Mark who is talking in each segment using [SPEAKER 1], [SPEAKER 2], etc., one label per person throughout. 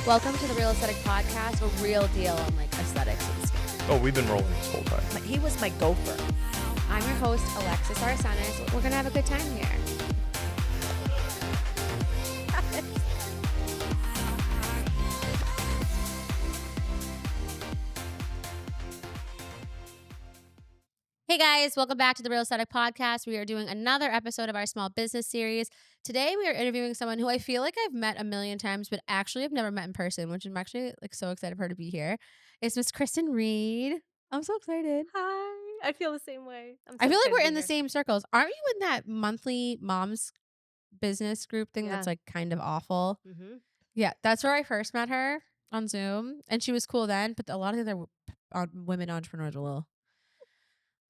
[SPEAKER 1] Welcome to the Real Aesthetic Podcast, a real deal on like aesthetics and skin.
[SPEAKER 2] Oh, we've been rolling this whole time.
[SPEAKER 3] He was my gopher.
[SPEAKER 1] I'm your host, Alexis Arsenis. We're gonna have a good time here. Hey guys, welcome back to the Real Aesthetic Podcast. We are doing another episode of our small business series. Today we are interviewing someone who I feel like I've met a million times, but actually I've never met in person, which I'm actually like so excited for her to be here. It's Miss Kristen Reed. I'm so excited.
[SPEAKER 3] Hi. I feel the same way. I'm so
[SPEAKER 1] I feel like
[SPEAKER 3] excited
[SPEAKER 1] we're
[SPEAKER 3] to be
[SPEAKER 1] in the
[SPEAKER 3] here.
[SPEAKER 1] same circles. Aren't you in that monthly mom's business group thing that's
[SPEAKER 3] Yeah.
[SPEAKER 1] like kind of awful?
[SPEAKER 3] Mm-hmm.
[SPEAKER 1] Yeah, that's where I first met her on Zoom, and she was cool then. But a lot of the other women entrepreneurs were a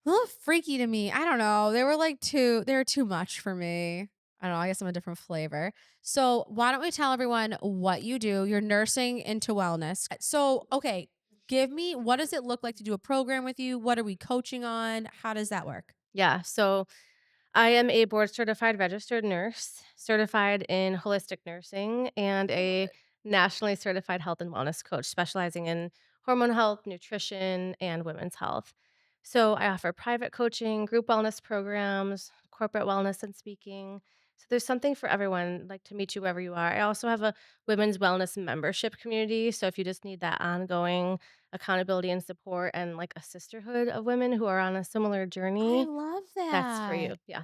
[SPEAKER 1] little freaky to me. I don't know. They were too much for me. I don't know. I guess I'm a different flavor. So why don't we tell everyone what you do? You're nursing into wellness. So okay, give me, what does it look like to do a program with you? What are we coaching on? How does that work?
[SPEAKER 3] Yeah. So I am a board certified registered nurse, certified in holistic nursing, and
[SPEAKER 1] I love
[SPEAKER 3] a
[SPEAKER 1] it.
[SPEAKER 3] nationally certified health and wellness coach specializing in hormone health, nutrition, and women's health. So I offer private coaching, group wellness programs, corporate wellness and speaking. So there's something for everyone, like to meet you wherever you are. I also have a women's wellness membership community. So if you just need that ongoing accountability and support and like a sisterhood of women who are on a similar
[SPEAKER 1] I
[SPEAKER 3] journey,
[SPEAKER 1] love
[SPEAKER 3] that's for
[SPEAKER 1] that.
[SPEAKER 3] you. Yeah.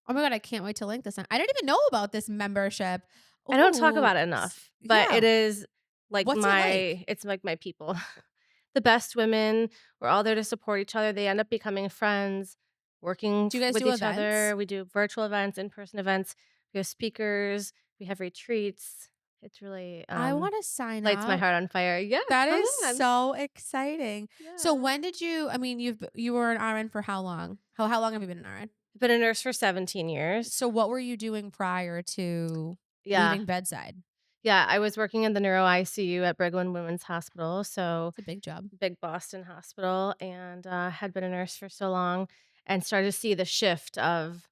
[SPEAKER 1] Oh my god, I can't wait to link this. I didn't even know about this membership.
[SPEAKER 3] I don't talk
[SPEAKER 1] Ooh,
[SPEAKER 3] about it enough, but
[SPEAKER 1] yeah.
[SPEAKER 3] it is like
[SPEAKER 1] What's it like?
[SPEAKER 3] it's like my people. The best women, we're all there to support each other. They end up becoming friends, working
[SPEAKER 1] Do you guys
[SPEAKER 3] with
[SPEAKER 1] do
[SPEAKER 3] each
[SPEAKER 1] events?
[SPEAKER 3] other. We do virtual events, in-person events. We have speakers, we have retreats. It's really
[SPEAKER 1] I want to sign
[SPEAKER 3] lights my
[SPEAKER 1] up.
[SPEAKER 3] heart on fire. Yeah,
[SPEAKER 1] That
[SPEAKER 3] come
[SPEAKER 1] is
[SPEAKER 3] on.
[SPEAKER 1] so exciting. So
[SPEAKER 3] Yeah.
[SPEAKER 1] when did you? I mean, you were an RN for how long? How long have you been an RN?
[SPEAKER 3] I've been a nurse for 17 years.
[SPEAKER 1] So what were you doing prior to
[SPEAKER 3] Yeah.
[SPEAKER 1] leaving bedside?
[SPEAKER 3] Yeah, I was working in the neuro ICU at Brigham and Women's Hospital, so
[SPEAKER 1] It's a big job.
[SPEAKER 3] big Boston hospital, and had been a nurse for so long and started to see the shift of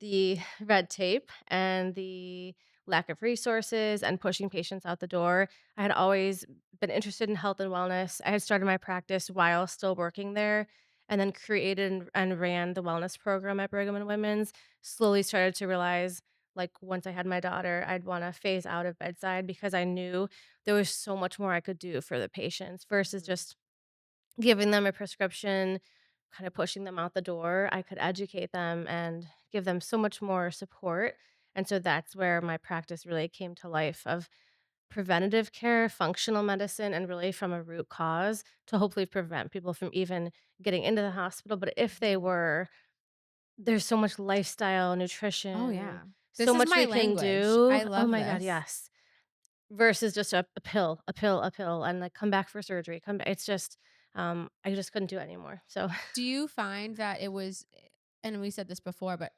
[SPEAKER 3] the red tape and the lack of resources and pushing patients out the door. I had always been interested in health and wellness. I had started my practice while still working there and then created and ran the wellness program at Brigham and Women's. Slowly started to realize like once I had my daughter, I'd want to phase out of bedside because I knew there was so much more I could do for the patients versus
[SPEAKER 1] Mhm.
[SPEAKER 3] just giving them a prescription, kind of pushing them out the door. I could educate them and give them so much more support. And so that's where my practice really came to life of preventative care, functional medicine, and really from a root cause to hopefully prevent people from even getting into the hospital. But if they were, there's so much lifestyle,
[SPEAKER 1] Oh
[SPEAKER 3] nutrition,
[SPEAKER 1] yeah. This
[SPEAKER 3] so
[SPEAKER 1] is
[SPEAKER 3] much
[SPEAKER 1] my
[SPEAKER 3] we can
[SPEAKER 1] language. I
[SPEAKER 3] do. Oh
[SPEAKER 1] love
[SPEAKER 3] my God,
[SPEAKER 1] this.
[SPEAKER 3] yes. Versus just a pill, a pill, a pill, and like come back for surgery. Come back. It's just, I just couldn't do it anymore. So
[SPEAKER 1] Do you find that it was, and we said this before, but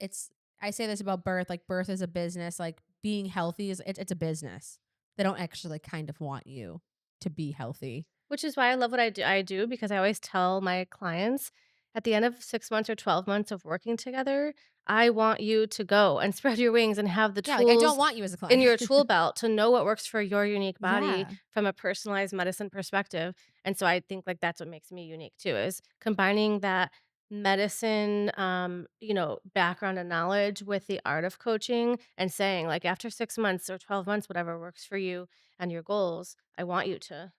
[SPEAKER 1] I say this about birth, like birth is a business, like being healthy it's a business. They don't actually kind of want you to be healthy.
[SPEAKER 3] which is why I love what I do because I always tell my clients at the end of 6 months or 12 months of working together, I want you to go and spread your wings and have the
[SPEAKER 1] Yeah, like I don't
[SPEAKER 3] tools
[SPEAKER 1] want you as a
[SPEAKER 3] in
[SPEAKER 1] client.
[SPEAKER 3] your tool belt to know what works for your unique body
[SPEAKER 1] Yeah.
[SPEAKER 3] from a personalized medicine perspective. And so I think like that's what makes me unique too is combining that medicine background and knowledge with the art of coaching and saying like after 6 months or 12 months whatever works for you and your goals, I want you to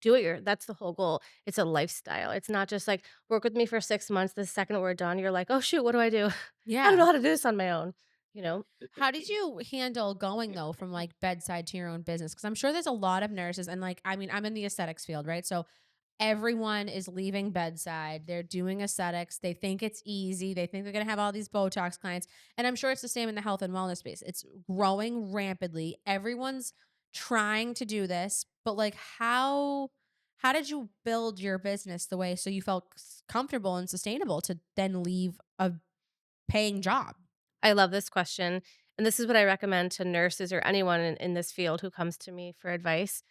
[SPEAKER 3] do it your that's the whole goal. It's a lifestyle. It's not just like, "Work with me for 6 months, the second we're done, you're like, 'Oh, shoot, what do I do? I don't
[SPEAKER 1] Yeah.
[SPEAKER 3] know how to do this on my own.'" You know?
[SPEAKER 1] How did you handle going though from like bedside to your own business? Because I'm sure there's a lot of nurses, and like, I mean, I'm in the aesthetics field, right? So everyone is leaving bedside. They're doing aesthetics. They think it's easy. They think they're going to have all these Botox clients. And I'm sure it's the same in the health and wellness space. It's growing rampantly. Everyone's trying to do this, but like how did you build your business the way so you felt comfortable and sustainable to then leave a paying job?
[SPEAKER 3] I love this question, and this is what I recommend to nurses or anyone in this field who comes to me for advice,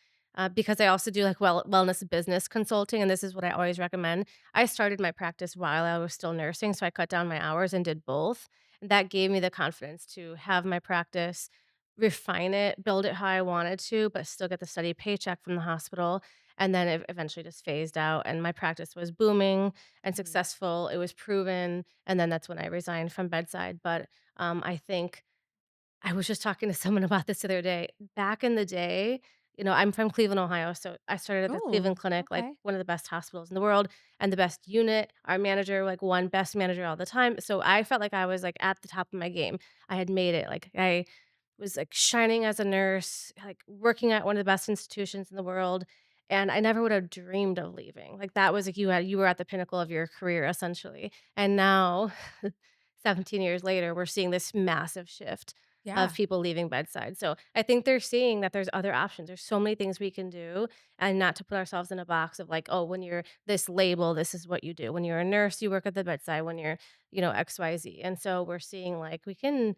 [SPEAKER 3] because I also do, like, wellness business consulting, and this is what I always recommend. I started my practice while I was still nursing, so I cut down my hours and did both, and that gave me the confidence to have my practice, refine it, build it how I wanted to, but still get the steady paycheck from the hospital. And then it eventually just phased out, and my practice was booming and
[SPEAKER 1] Mhm.
[SPEAKER 3] successful. It was proven. And then that's when I resigned from bedside. But I think I was just talking to someone about this the other day. Back in the day, I'm from Cleveland, Ohio. So I started at the Cleveland
[SPEAKER 1] Oh,
[SPEAKER 3] Clinic, like
[SPEAKER 1] okay.
[SPEAKER 3] one of the best hospitals in the world and the best unit. Our manager, like, won best manager all the time. So I felt like I was like at the top of my game. I had made it. Like, I was like shining as a nurse, like working at one of the best institutions in the world. And I never would have dreamed of leaving. Like, that was like you were at the pinnacle of your career essentially. And now 17 years later, we're seeing this massive shift of
[SPEAKER 1] Yeah,
[SPEAKER 3] people leaving bedside. So I think they're seeing that there's other options. There's so many things we can do, and not to put ourselves in a box of like, oh, when you're this label, this is what you do. When you're a nurse, you work at the bedside. When you're, XYZ. And so we're seeing like we can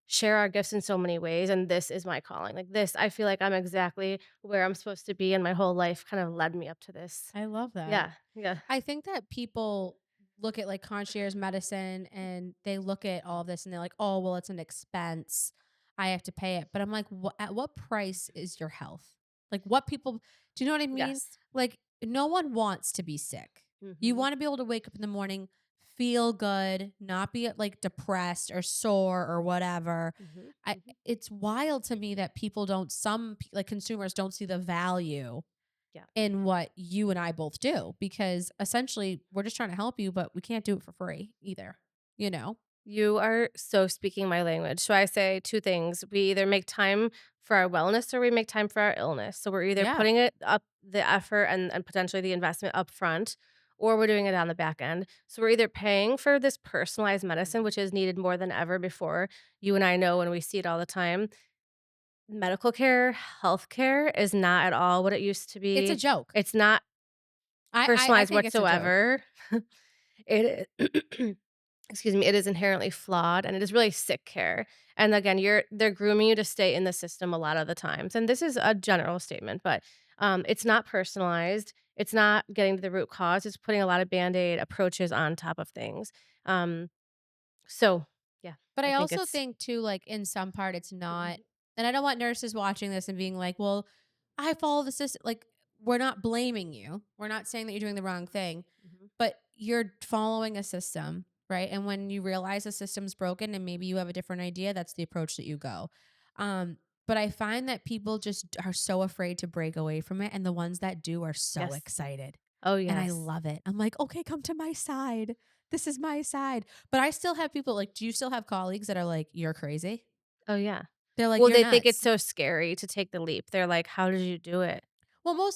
[SPEAKER 3] share our gifts in so many ways. And this is my calling. Like this, I feel like I'm exactly where I'm supposed to be. And my whole life kind of led me up to this.
[SPEAKER 1] I love that.
[SPEAKER 3] Yeah. Yeah.
[SPEAKER 1] I think that people look at like concierge medicine and they look at all of this and they're like, oh, well, it's an expense. I have to pay it. But I'm like, at what price is your health? Like, what people, do you know what I mean?
[SPEAKER 3] Yes.
[SPEAKER 1] Like, no one wants to be sick. You
[SPEAKER 3] Mm-hmm.
[SPEAKER 1] want to be able to wake up in the morning, feel good, not be like depressed or sore or whatever.
[SPEAKER 3] Mm-hmm.
[SPEAKER 1] I,
[SPEAKER 3] Mm-hmm.
[SPEAKER 1] it's wild to me that people don't, like consumers don't see the value
[SPEAKER 3] Yeah.
[SPEAKER 1] in what you and I both do because essentially we're just trying to help you, but we can't do it for free either, you know?
[SPEAKER 3] You are so speaking my language. So I say two things. We either make time for our wellness or we make time for our illness. So we're either
[SPEAKER 1] Yeah.
[SPEAKER 3] putting it up the effort and potentially the investment up front, or we're doing it on the back end. So we're either paying for this personalized medicine,
[SPEAKER 1] Mhm.
[SPEAKER 3] which is needed more than ever before. You and I know, and we see it all the time. Medical care, healthcare is not at all what it used to
[SPEAKER 1] It's a
[SPEAKER 3] be.
[SPEAKER 1] joke.
[SPEAKER 3] It's not
[SPEAKER 1] I
[SPEAKER 3] personalized
[SPEAKER 1] think it's a joke.
[SPEAKER 3] whatsoever. It is excuse me, it is inherently flawed and it is really sick care. And again, they're grooming you to stay in the system a lot of the times. And this is a general statement, but it's not personalized. It's not getting to the root cause. It's putting a lot of band-aid approaches on top of things. Um, so yeah,
[SPEAKER 1] But
[SPEAKER 3] I
[SPEAKER 1] I
[SPEAKER 3] think
[SPEAKER 1] also
[SPEAKER 3] it's
[SPEAKER 1] think too, like in some part, it's not,
[SPEAKER 3] mhm,
[SPEAKER 1] and I don't want nurses watching this and being like, well, I follow the system. Like, we're not blaming you. We're not saying that you're doing the wrong thing,
[SPEAKER 3] mhm.
[SPEAKER 1] but you're following a system, right? And when you realize the system's broken and maybe you have a different idea, that's the approach that you go. Um, but I find that people just are so afraid to break away from it. And the ones that do are so
[SPEAKER 3] Yes.
[SPEAKER 1] excited.
[SPEAKER 3] Oh
[SPEAKER 1] And I
[SPEAKER 3] yes.
[SPEAKER 1] love it. I'm like, okay, come to my side. This is my side. But I still have people like, do you still have colleagues that are like, you're crazy?
[SPEAKER 3] Oh yeah.
[SPEAKER 1] They're like,
[SPEAKER 3] Well,
[SPEAKER 1] you're
[SPEAKER 3] they think it's
[SPEAKER 1] nuts.
[SPEAKER 3] so scary to take the leap. They're like, how did you do it?
[SPEAKER 1] Well,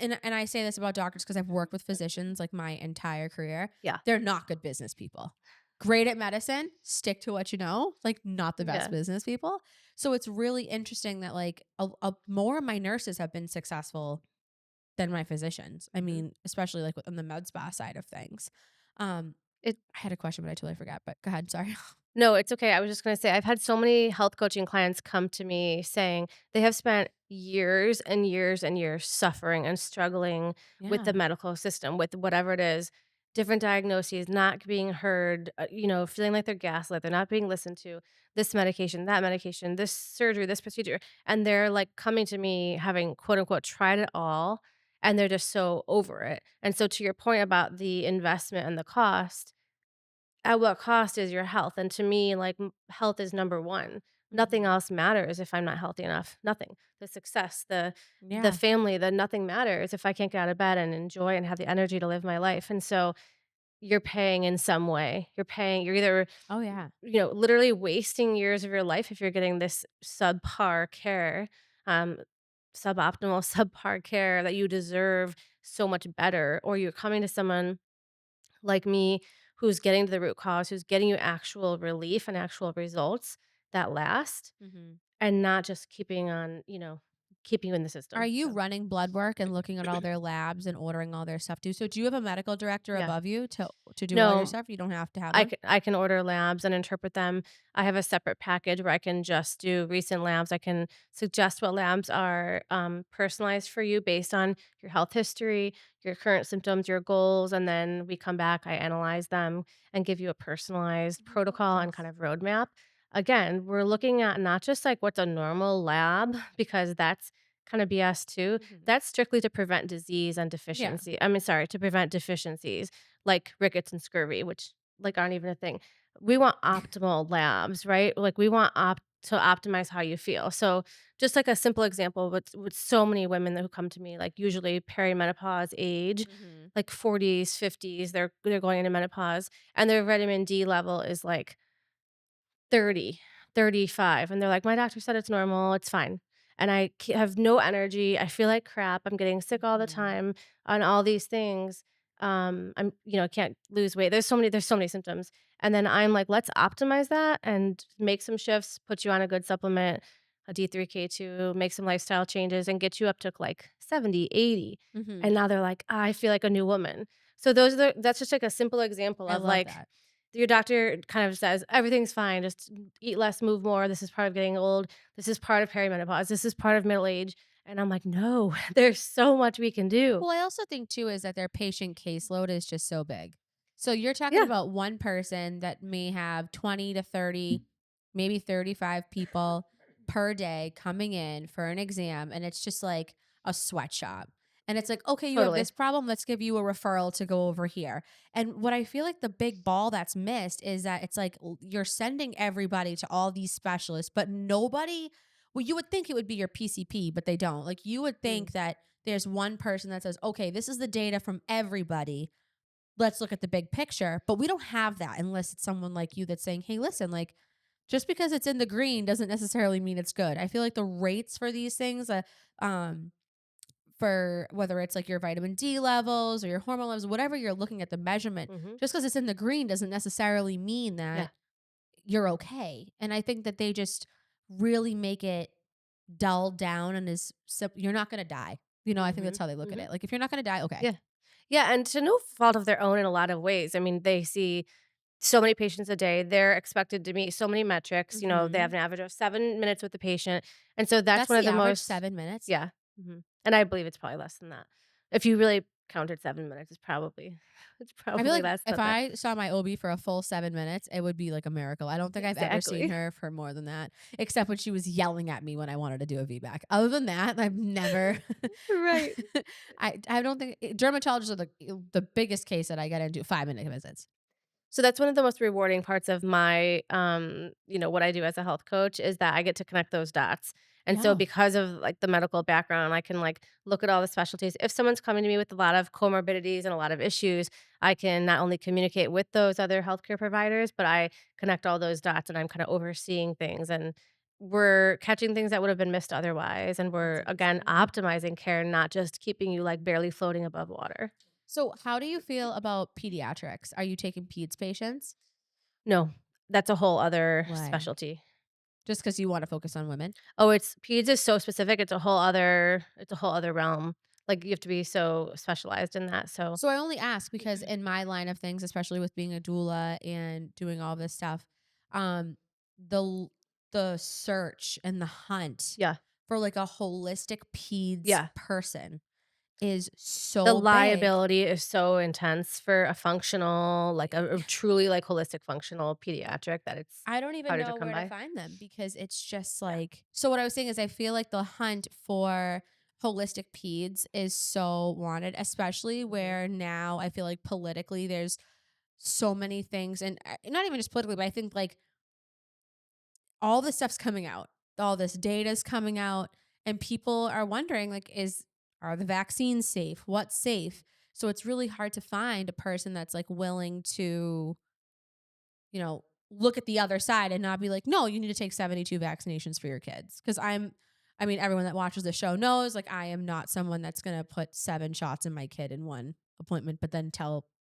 [SPEAKER 1] and I say this about doctors because I've worked with physicians like my entire career.
[SPEAKER 3] Yeah.
[SPEAKER 1] They're not good business people. Great at medicine, stick to what you know, like not the best
[SPEAKER 3] Yeah.
[SPEAKER 1] business people. So it's really interesting that like more of my nurses have been successful than my physicians. I
[SPEAKER 3] Mhm.
[SPEAKER 1] mean, especially like on the med spa side of things. Um,
[SPEAKER 3] It
[SPEAKER 1] I had a question, but I totally forgot. But go ahead. Sorry.
[SPEAKER 3] No, it's okay. I was just gonna say I've had so many health coaching clients come to me saying they have spent years and years and years suffering and struggling with the
[SPEAKER 1] Yeah.
[SPEAKER 3] medical system, with whatever it is, different diagnoses, not being heard, feeling like they're gaslit, they're not being listened to, this medication, that medication, this surgery, this procedure. And they're like coming to me having quote unquote tried it all, and they're just so over it. And so to your point about the investment and the cost, at what cost is your health? And to me, like, health is number 1. Nothing
[SPEAKER 1] Mhm.
[SPEAKER 3] else matters if I'm not healthy enough. Nothing. The success, the
[SPEAKER 1] Yeah.
[SPEAKER 3] family, the nothing matters if I can't get out of bed and enjoy and have the energy to live my life. And so you're paying in some way. You're either,
[SPEAKER 1] Oh yeah.
[SPEAKER 3] literally wasting years of your life if you're getting this subpar care, um, suboptimal, subpar care that you deserve so much better, or you're coming to someone like me who's getting to the root cause, who's getting you actual relief and actual results that last,
[SPEAKER 1] Mhm.
[SPEAKER 3] and not just keeping you in the
[SPEAKER 1] Are
[SPEAKER 3] system.
[SPEAKER 1] you
[SPEAKER 3] So,
[SPEAKER 1] running blood work and looking at all their labs and ordering all their stuff too? So do you have a medical director
[SPEAKER 3] yeah.
[SPEAKER 1] above you to do all your
[SPEAKER 3] No,
[SPEAKER 1] stuff? You don't have to have
[SPEAKER 3] I
[SPEAKER 1] one?
[SPEAKER 3] can I can order labs and interpret them. I have a separate package where I can just do recent labs. I can suggest what labs are, personalized for you based on your health history, your current symptoms, your goals, and then we come back, I analyze them, and give you a personalized
[SPEAKER 1] Oh,
[SPEAKER 3] protocol and
[SPEAKER 1] nice.
[SPEAKER 3] kind of roadmap. again, we're looking at not just like what's a normal lab, because that's kind of BS too.
[SPEAKER 1] Mhm.
[SPEAKER 3] That's strictly to prevent disease and
[SPEAKER 1] Yeah.
[SPEAKER 3] deficiency. I mean, sorry, to prevent deficiencies like rickets and scurvy, which like aren't even a thing. We want optimal labs, right? Like we want to optimize how you feel. So just like a simple example with so many women who come to me, like usually perimenopause age,
[SPEAKER 1] Mhm.
[SPEAKER 3] like 40s, 50s, they're going into menopause and their vitamin D level is like 30, 35, and they're like, "My doctor said it's normal, it's fine." And have no energy, I feel like crap, I'm getting sick all the
[SPEAKER 1] Mhm.
[SPEAKER 3] time on all these things. Can't lose weight. There's so many symptoms. And then I'm like, "Let's optimize that and make some shifts, put you on a good supplement, a D3K2, make some lifestyle changes and get you up to like 70, 80."
[SPEAKER 1] Mhm.
[SPEAKER 3] And now they're like, "I feel like a new woman." So that's just like a simple example
[SPEAKER 1] I
[SPEAKER 3] of
[SPEAKER 1] love
[SPEAKER 3] like
[SPEAKER 1] that.
[SPEAKER 3] your doctor kind of says, "Everything's fine, just eat less, move more. This is part of getting old. This is part of perimenopause. This is part of middle age." And I'm like, "No, there's so much we can do."
[SPEAKER 1] Well, I also think too is that their patient caseload is just so big. So you're talking
[SPEAKER 3] Yeah,
[SPEAKER 1] about one person that may have 20 to 30, maybe 35 people per day coming in for an exam, and it's just like a sweatshop. And it's like, okay, you have
[SPEAKER 3] totally.
[SPEAKER 1] this problem, let's give you a referral to go over here. And what I feel like the big ball that's missed is that it's like you're sending everybody to all these specialists, but nobody, well, you would think it would be your PCP, but they don't. Like you would
[SPEAKER 3] Mm,
[SPEAKER 1] think that there's one person that says, okay, this is the data from everybody. Let's look at the big picture. But we don't have that unless it's someone like you that's saying, hey, listen, like just because it's in the green doesn't necessarily mean it's good. I feel like the rates for these things, um, for whether it's like your vitamin D levels or your hormone levels, whatever you're looking at the measurement,
[SPEAKER 3] mhm.
[SPEAKER 1] just because it's in the green doesn't necessarily mean
[SPEAKER 3] Yeah.
[SPEAKER 1] that you're okay. And I think that they just really make it dulled down and you're not gonna die. I think that's
[SPEAKER 3] Mhm,
[SPEAKER 1] how they look at
[SPEAKER 3] mhm.
[SPEAKER 1] it. Like if you're not gonna die, okay.
[SPEAKER 3] Yeah. Yeah, and to no fault of their own in a lot of ways. I mean, they see so many patients a day. They're expected to meet so many metrics. They have
[SPEAKER 1] Mhm.
[SPEAKER 3] an average of 7 minutes with the patient. And so that's
[SPEAKER 1] That's
[SPEAKER 3] one of
[SPEAKER 1] the
[SPEAKER 3] the
[SPEAKER 1] average,
[SPEAKER 3] most,
[SPEAKER 1] 7 minutes.
[SPEAKER 3] yeah. And I believe it's probably less than that. If you really counted 7 minutes, it's
[SPEAKER 1] I feel
[SPEAKER 3] probably
[SPEAKER 1] like
[SPEAKER 3] less
[SPEAKER 1] if
[SPEAKER 3] than that.
[SPEAKER 1] I saw my OB for a full 7 minutes, it would be like a miracle. I don't think I've ever seen
[SPEAKER 3] Exactly.
[SPEAKER 1] her for more than that, except when she was yelling at me when I wanted to do a VBAC. Other than that, I've never
[SPEAKER 3] Right.
[SPEAKER 1] I don't think dermatologists are the biggest case that I get into 5-minute visits.
[SPEAKER 3] So that's one of the most rewarding parts of my, what I do as a health coach is that I get to connect those dots. And so
[SPEAKER 1] Yeah.
[SPEAKER 3] because of like the medical background, I can like look at all the specialties. If someone's coming to me with a lot of comorbidities and a lot of issues, I can not only communicate with those other healthcare providers, but I connect all those dots and I'm kind of overseeing things and we're catching things that would have been missed otherwise. And
[SPEAKER 1] That's
[SPEAKER 3] we're again
[SPEAKER 1] insane.
[SPEAKER 3] optimizing care, not just keeping you like barely floating above water.
[SPEAKER 1] So, how do you feel about pediatrics? Are you taking peds patients?
[SPEAKER 3] No, that's a whole other
[SPEAKER 1] Why?
[SPEAKER 3] specialty.
[SPEAKER 1] Just because you wanna focus on women?
[SPEAKER 3] Oh, it's peds is so specific, it's a whole other realm. Like, you have to be so specialized in that, so
[SPEAKER 1] So I only ask because in my line of things, especially with being a doula and doing all this stuff, um, the the search and the hunt
[SPEAKER 3] yeah,
[SPEAKER 1] for like a holistic peds
[SPEAKER 3] yeah.
[SPEAKER 1] person is
[SPEAKER 3] The
[SPEAKER 1] so big.
[SPEAKER 3] liability is so intense for a functional, like, a truly, like, holistic functional pediatric that it's
[SPEAKER 1] I don't even
[SPEAKER 3] harder to
[SPEAKER 1] know
[SPEAKER 3] come
[SPEAKER 1] where to
[SPEAKER 3] by.
[SPEAKER 1] find them because it's just
[SPEAKER 3] Yeah.
[SPEAKER 1] like, so what I was saying is I feel like the hunt for holistic peds is so wanted, especially
[SPEAKER 3] Mhm,
[SPEAKER 1] where now I feel like politically there's so many things, and not even just politically, but I think like all this stuff's coming out. All this data's coming out, and people are wondering like, are the vaccines safe? What's safe? So it's really hard to find a person that's like willing to, look at the other side and not be like, no, you need to take 72 vaccinations for your kids. Cause I mean, everyone that watches the show knows like I am not someone that's gonna put 7 shots in my kid in one appointment, but then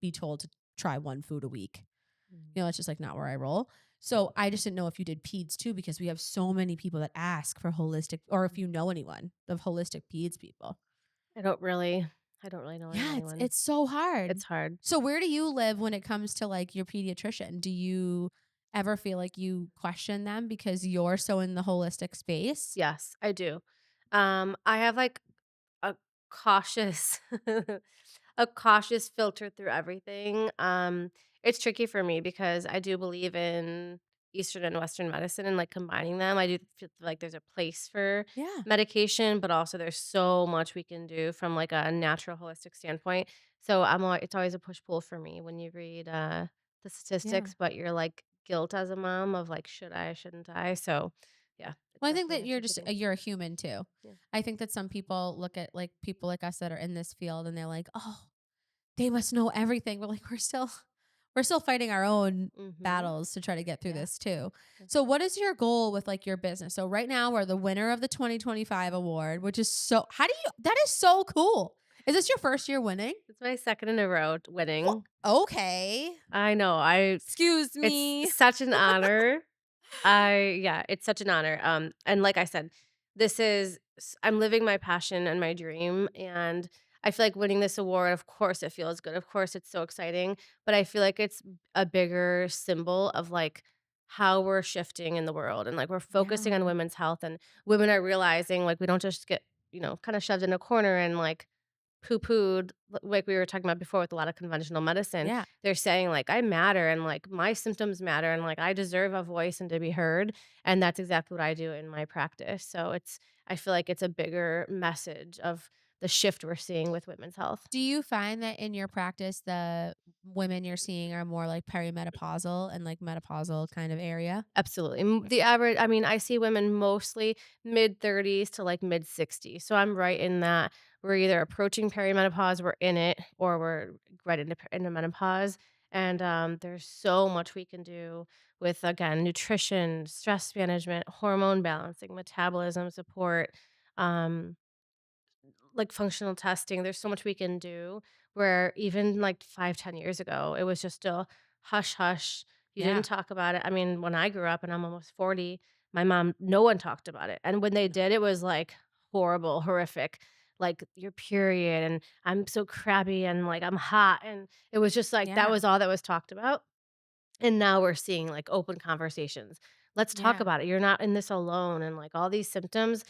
[SPEAKER 1] be told to try one food a week.
[SPEAKER 3] mhm.
[SPEAKER 1] It's just like not where I roll. So I just didn't know if you did peds too, because we have so many people that ask for holistic, or if you know anyone of holistic peds people.
[SPEAKER 3] I don't really I don't really know
[SPEAKER 1] Yeah, it's
[SPEAKER 3] anyone.
[SPEAKER 1] it's so
[SPEAKER 3] It's
[SPEAKER 1] hard.
[SPEAKER 3] hard.
[SPEAKER 1] So where do you live when it comes to like your pediatrician? Do you ever feel like you question them because you're so in the holistic space?
[SPEAKER 3] Yes, I do. I have, like, a cautious a cautious filter through everything. It's tricky for me because I do believe in Eastern and Western medicine and, like, combining them. I do feel like there's a place for
[SPEAKER 1] Yeah.
[SPEAKER 3] medication, but also there's so much we can do from, like, a natural holistic standpoint. So it's always a push-pull for me when you read, the
[SPEAKER 1] Yeah.
[SPEAKER 3] statistics, but you're, like, guilt as a mom of, like, "Should I? Shouldn't I?" So, yeah, it's
[SPEAKER 1] Well, I think
[SPEAKER 3] definitely
[SPEAKER 1] that
[SPEAKER 3] a
[SPEAKER 1] you're
[SPEAKER 3] tricky
[SPEAKER 1] just
[SPEAKER 3] thing.
[SPEAKER 1] you're a human too.
[SPEAKER 3] Yeah.
[SPEAKER 1] I think that some people look at like people like us that are in this field and they're like, "Oh, they must know everything." But like we're still fighting our own
[SPEAKER 3] Mhm.
[SPEAKER 1] battles to try to get through
[SPEAKER 3] Yeah,
[SPEAKER 1] this too.
[SPEAKER 3] that's
[SPEAKER 1] So
[SPEAKER 3] right.
[SPEAKER 1] what is your goal with like your business? So right now we're the winner of the 2025 award, which is so how do you that is so cool. Is this your first year winning?
[SPEAKER 3] It's my 2nd in a row
[SPEAKER 1] Wha
[SPEAKER 3] winning.
[SPEAKER 1] okay.
[SPEAKER 3] I know, I
[SPEAKER 1] Excuse
[SPEAKER 3] it's
[SPEAKER 1] me.
[SPEAKER 3] such an honor. Yeah, it's such an honor, and like I said, I'm living my passion and my dream, and I feel like winning this award, of course, it feels good, of course, it's so exciting, but I feel like it's a bigger symbol of, like, how we're shifting in the world, and, like, we're focusing on
[SPEAKER 1] Yeah.
[SPEAKER 3] women's health, and women are realizing, like, we don't just get, kinda shoved in a corner and, like, poo-pooed, like we were talking about before with a lot of conventional medicine.
[SPEAKER 1] Yeah.
[SPEAKER 3] They're saying, like, "I matter, and, like, my symptoms matter, and, like, I deserve a voice and to be heard," and that's exactly what I do in my practice. So I feel like it's a bigger message of the shift we're seeing with women's health.
[SPEAKER 1] Do you find that in your practice, the women you're seeing are more like perimenopausal and like menopausal kind of area?
[SPEAKER 3] Absolutely. The average I mean, I see women mostly mid-30s to, like, mid-60s, so I'm right in that we're either approaching perimenopause, we're in it, or we're right into menopause, and, there's so much we can do with, again, nutrition, stress management, hormone balancing, metabolism support, um like, functional testing, there's so much we can do where even, like, 5, 10 years ago, it was just a hush hush. You didn't
[SPEAKER 1] Yeah.
[SPEAKER 3] talk about it. I mean, when I grew up and I'm almost 40, my mom no one talked about it, and when they did, it was, like, horrible, horrific, like, "Your period," and "I'm so crabby," and, like, "I'm hot," and it was just, like, that
[SPEAKER 1] Yeah.
[SPEAKER 3] was all that was talked about, and now we're seeing, like, open conversations. "Let's talk
[SPEAKER 1] Yeah.
[SPEAKER 3] about it. You're not in this alone," and, like, all these symptoms